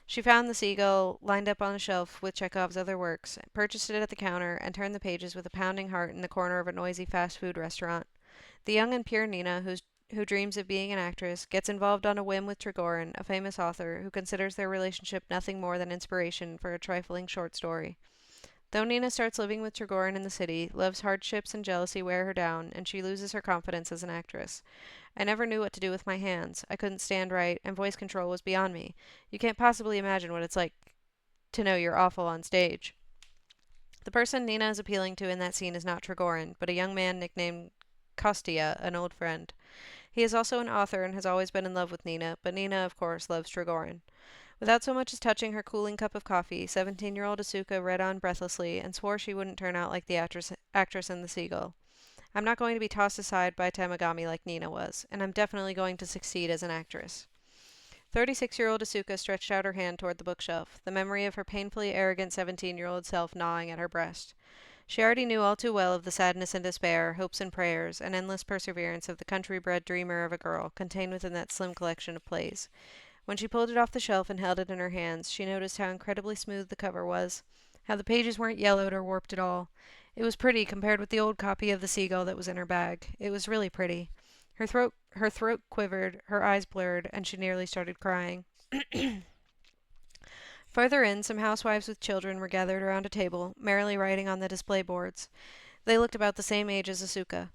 She found the seagull lined up on a shelf with Chekhov's other works, purchased it at the counter, and turned the pages with a pounding heart in the corner of a noisy fast food restaurant. The young and pure Nina, who dreams of being an actress, gets involved on a whim with Trigorin, a famous author, who considers their relationship nothing more than inspiration for a trifling short story. Though Nina starts living with Trigorin in the city, love's hardships and jealousy wear her down, and she loses her confidence as an actress. I never knew what to do with my hands. I couldn't stand right, and voice control was beyond me. You can't possibly imagine what it's like to know you're awful on stage. The person Nina is appealing to in that scene is not Trigorin, but a young man nicknamed Kostia, an old friend. He is also an author and has always been in love with Nina, but Nina, of course, loves Trigorin. Without so much as touching her cooling cup of coffee, 17-year-old Asuka read on breathlessly and swore she wouldn't turn out like the actress in The Seagull. I'm not going to be tossed aside by Tamagami like Nina was, and I'm definitely going to succeed as an actress. 36-year-old Asuka stretched out her hand toward the bookshelf, the memory of her painfully arrogant 17-year-old self gnawing at her breast. She already knew all too well of the sadness and despair, hopes and prayers, and endless perseverance of the country-bred dreamer of a girl contained within that slim collection of plays. When she pulled it off the shelf and held it in her hands, she noticed how incredibly smooth the cover was, how the pages weren't yellowed or warped at all. It was pretty compared with the old copy of The Seagull that was in her bag. It was really pretty. Her throat quivered, her eyes blurred, and she nearly started crying. Further in, some housewives with children were gathered around a table, merrily writing on the display boards. They looked about the same age as Asuka.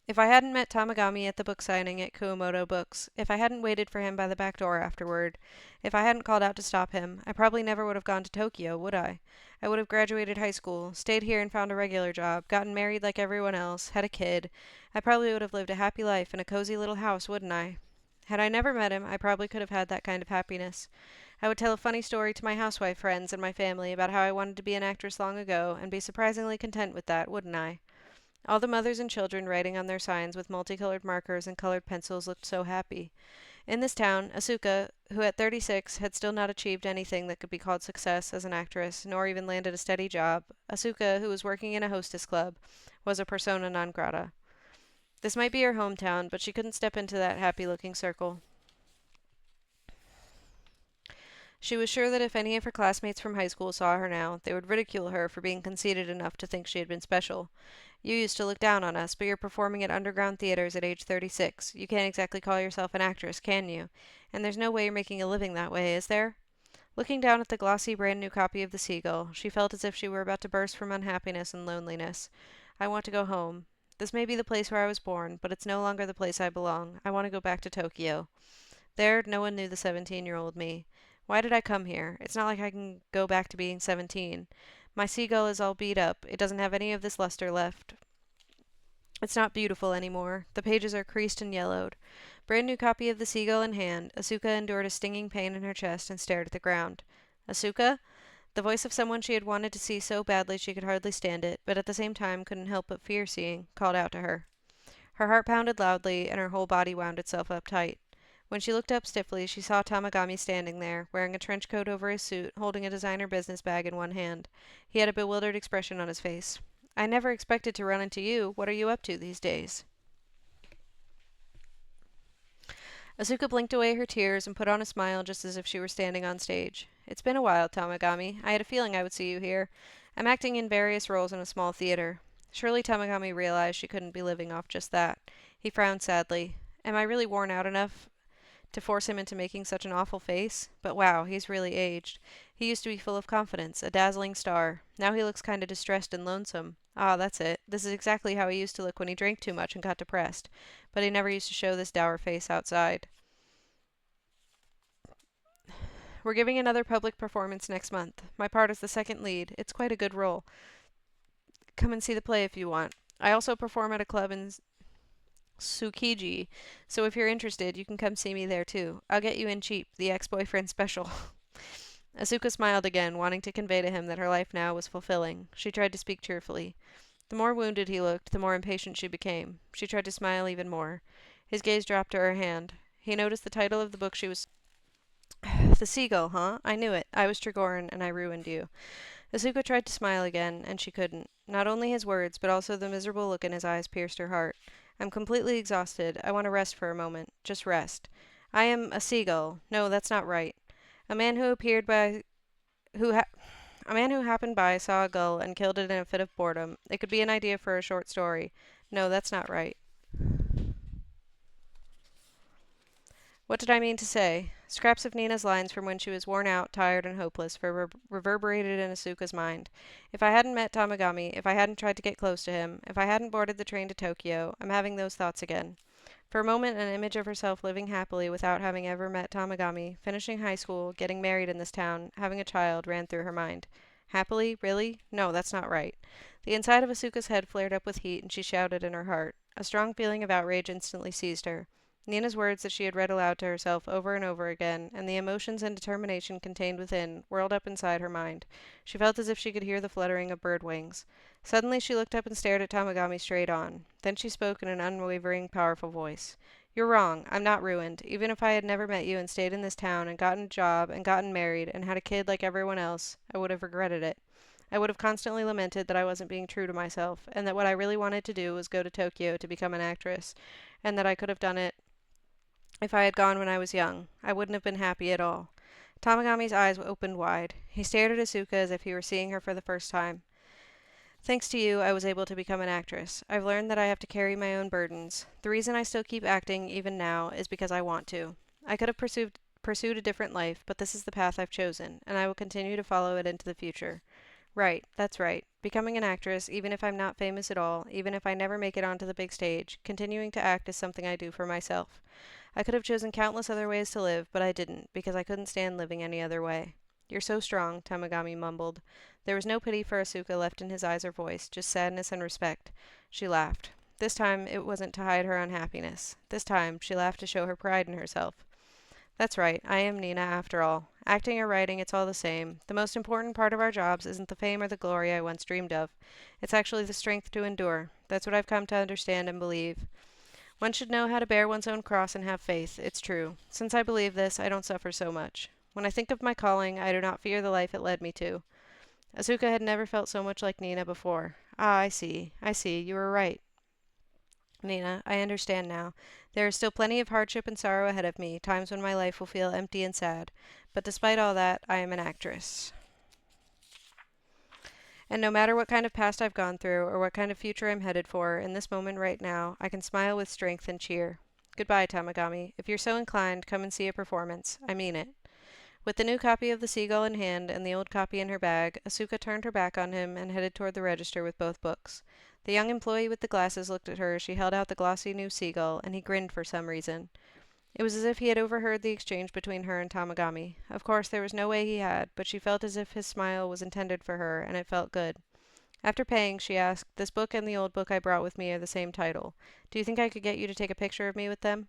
If I hadn't met Tamagami at the book signing at Kuomoto Books, if I hadn't waited for him by the back door afterward, if I hadn't called out to stop him, I probably never would have gone to Tokyo, would I? I would have graduated high school, stayed here and found a regular job, gotten married like everyone else, had a kid. I probably would have lived a happy life in a cozy little house, wouldn't I? Had I never met him, I probably could have had that kind of happiness. I would tell a funny story to my housewife friends and my family about how I wanted to be an actress long ago, and be surprisingly content with that, wouldn't I? All the mothers and children writing on their signs with multicolored markers and colored pencils looked so happy. In this town, Asuka, who at 36 had still not achieved anything that could be called success as an actress, nor even landed a steady job, Asuka, who was working in a hostess club, was a persona non grata. This might be her hometown, but she couldn't step into that happy-looking circle. She was sure that if any of her classmates from high school saw her now, they would ridicule her for being conceited enough to think she had been special. You used to look down on us, but you're performing at underground theaters at age 36. You can't exactly call yourself an actress, can you? And there's no way you're making a living that way, is there? Looking down at the glossy brand new copy of The Seagull, she felt as if she were about to burst from unhappiness and loneliness. I want to go home. This may be the place where I was born, but it's no longer the place I belong. I want to go back to Tokyo. There, no one knew the 17-year-old me. Why did I come here? It's not like I can go back to being 17. My seagull is all beat up. It doesn't have any of this luster left. It's not beautiful anymore. The pages are creased and yellowed. Brand new copy of The Seagull in hand, Asuka endured a stinging pain in her chest and stared at the ground. Asuka? The voice of someone she had wanted to see so badly she could hardly stand it, but at the same time couldn't help but fear seeing, called out to her. Her heart pounded loudly, and her whole body wound itself up tight. When she looked up stiffly, she saw Tamagami standing there, wearing a trench coat over his suit, holding a designer business bag in one hand. He had a bewildered expression on his face. I never expected to run into you. What are you up to these days? Asuka blinked away her tears and put on a smile just as if she were standing on stage. It's been a while, Tamagami. I had a feeling I would see you here. I'm acting in various roles in a small theater. Surely Tamagami realized she couldn't be living off just that. He frowned sadly. Am I really worn out enough to force him into making such an awful face? But wow, he's really aged. He used to be full of confidence, a dazzling star. Now he looks kind of distressed and lonesome. Ah, that's it. This is exactly how he used to look when he drank too much and got depressed. But he never used to show this dour face outside. We're giving another public performance next month. My part is the second lead. It's quite a good role. Come and see the play if you want. I also perform at a club in Tsukiji, so if you're interested, you can come see me there too. I'll get you in cheap, the ex-boyfriend special. Asuka smiled again, wanting to convey to him that her life now was fulfilling. She tried to speak cheerfully. The more wounded he looked, the more impatient she became. She tried to smile even more. His gaze dropped to her hand. He noticed the title of the book she was The Seagull, huh? I knew it. I was Trigorin, and I ruined you. Asuka tried to smile again, and she couldn't. Not only his words, but also the miserable look in his eyes pierced her heart. I'm completely exhausted. I want to rest for a moment. Just rest. I am a seagull. No, that's not right. A man who appeared by who ha- a man who happened by saw a gull and killed it in a fit of boredom. It could be an idea for a short story. No, that's not right. What did I mean to say? Scraps of Nina's lines from when she was worn out, tired, and hopeless reverberated in Asuka's mind. If I hadn't met Tamagami, if I hadn't tried to get close to him, if I hadn't boarded the train to Tokyo, I'm having those thoughts again. For a moment, an image of herself living happily without having ever met Tamagami, finishing high school, getting married in this town, having a child, ran through her mind. Happily? Really? No, that's not right. The inside of Asuka's head flared up with heat, and she shouted in her heart. A strong feeling of outrage instantly seized her. Nina's words that she had read aloud to herself over and over again, and the emotions and determination contained within, whirled up inside her mind. She felt as if she could hear the fluttering of bird wings. Suddenly she looked up and stared at Tamagami straight on. Then she spoke in an unwavering, powerful voice. You're wrong. I'm not ruined. Even if I had never met you and stayed in this town and gotten a job and gotten married and had a kid like everyone else, I would have regretted it. I would have constantly lamented that I wasn't being true to myself, and that what I really wanted to do was go to Tokyo to become an actress, and that I could have done it if I had gone when I was young. I wouldn't have been happy at all. Tamagami's eyes opened wide. He stared at Asuka as if he were seeing her for the first time. Thanks to you, I was able to become an actress. I've learned that I have to carry my own burdens. The reason I still keep acting, even now, is because I want to. I could have pursued a different life, but this is the path I've chosen, and I will continue to follow it into the future. Right, that's right. Becoming an actress, even if I'm not famous at all, even if I never make it onto the big stage, continuing to act is something I do for myself. I could have chosen countless other ways to live, but I didn't, because I couldn't stand living any other way. You're so strong, Tamagami mumbled. There was no pity for Asuka left in his eyes or voice, just sadness and respect. She laughed. This time it wasn't to hide her unhappiness. This time she laughed to show her pride in herself. That's right, I am Nina after all. Acting or writing, it's all the same. The most important part of our jobs isn't the fame or the glory I once dreamed of. It's actually the strength to endure. That's what I've come to understand and believe. One should know how to bear one's own cross and have faith, it's true. Since I believe this, I don't suffer so much. When I think of my calling, I do not fear the life it led me to. Asuka had never felt so much like Nina before. Ah, I see, you were right. Nina, I understand now. There is still plenty of hardship and sorrow ahead of me, times when my life will feel empty and sad. But despite all that, I am an actress. And no matter what kind of past I've gone through, or what kind of future I'm headed for, in this moment right now, I can smile with strength and cheer. Goodbye, Tamagami. If you're so inclined, come and see a performance. I mean it. With the new copy of The Seagull in hand and the old copy in her bag, Asuka turned her back on him and headed toward the register with both books. The young employee with the glasses looked at her as she held out the glossy new Seagull, and he grinned for some reason. It was as if he had overheard the exchange between her and Tamagami. Of course, there was no way he had, but she felt as if his smile was intended for her, and it felt good. After paying, she asked, "This book and the old book I brought with me are the same title. Do you think I could get you to take a picture of me with them?"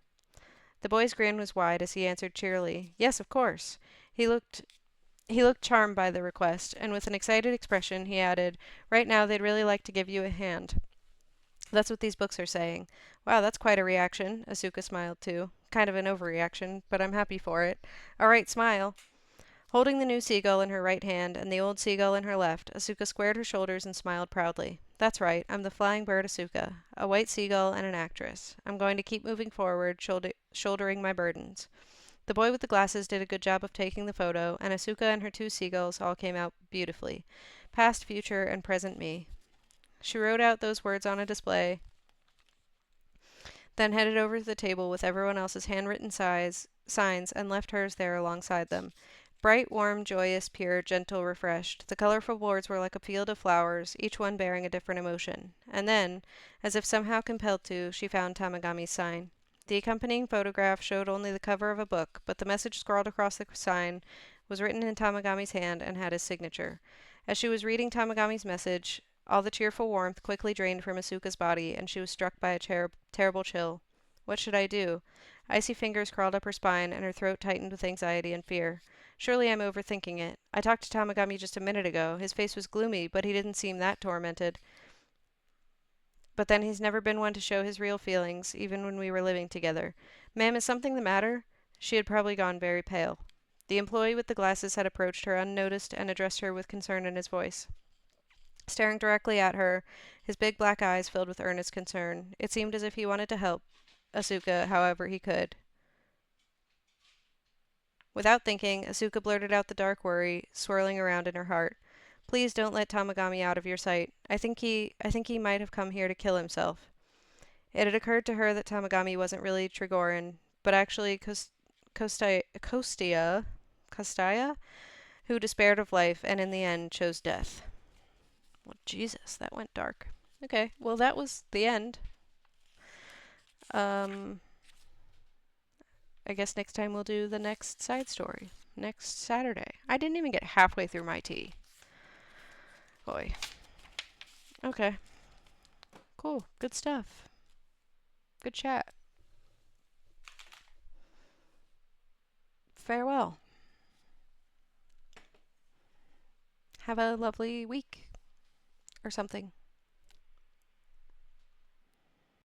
The boy's grin was wide as he answered cheerily, "Yes, of course." He looked he looked charmed by the request, and with an excited expression, he added, "Right now they'd really like to give you a hand. That's what these books are saying." "Wow, that's quite a reaction." Asuka smiled too. "Kind of an overreaction, but I'm happy for it. All right, smile." Holding the new seagull in her right hand and the old seagull in her left, Asuka squared her shoulders and smiled proudly. "That's right, I'm the flying bird Asuka, a white seagull and an actress. I'm going to keep moving forward, shouldering my burdens." The boy with the glasses did a good job of taking the photo, and Asuka and her two seagulls all came out beautifully. "Past, future, and present me." She wrote out those words on a display, then headed over to the table with everyone else's handwritten signs and left hers there alongside them. Bright, warm, joyous, pure, gentle, refreshed, the colorful boards were like a field of flowers, each one bearing a different emotion. And then, as if somehow compelled to, she found Tamagami's sign. The accompanying photograph showed only the cover of a book, but the message scrawled across the sign was written in Tamagami's hand and had his signature. As she was reading Tamagami's message, all the cheerful warmth quickly drained from Asuka's body, and she was struck by a terrible chill. What should I do? Icy fingers crawled up her spine, and her throat tightened with anxiety and fear. Surely I'm overthinking it. I talked to Tamagami just a minute ago. His face was gloomy, but he didn't seem that tormented. But then he's never been one to show his real feelings, even when we were living together. "Ma'am, is something the matter?" She had probably gone very pale. The employee with the glasses had approached her unnoticed and addressed her with concern in his voice. Staring directly at her, his big black eyes filled with earnest concern. It seemed as if he wanted to help Asuka however he could. Without thinking, Asuka blurted out the dark worry swirling around in her heart. "Please don't let Tamagami out of your sight. I think he might have come here to kill himself." It had occurred to her that Tamagami wasn't really Trigorin, but actually Kostaya, who despaired of life and in the end chose death. Well, Jesus, that went dark. Okay, well, that was the end. Um, I guess next time we'll do the next side story. Next Saturday. I didn't even get halfway through my tea. Boy. Okay, cool. Good stuff. Good chat. Farewell. Have a lovely week or something.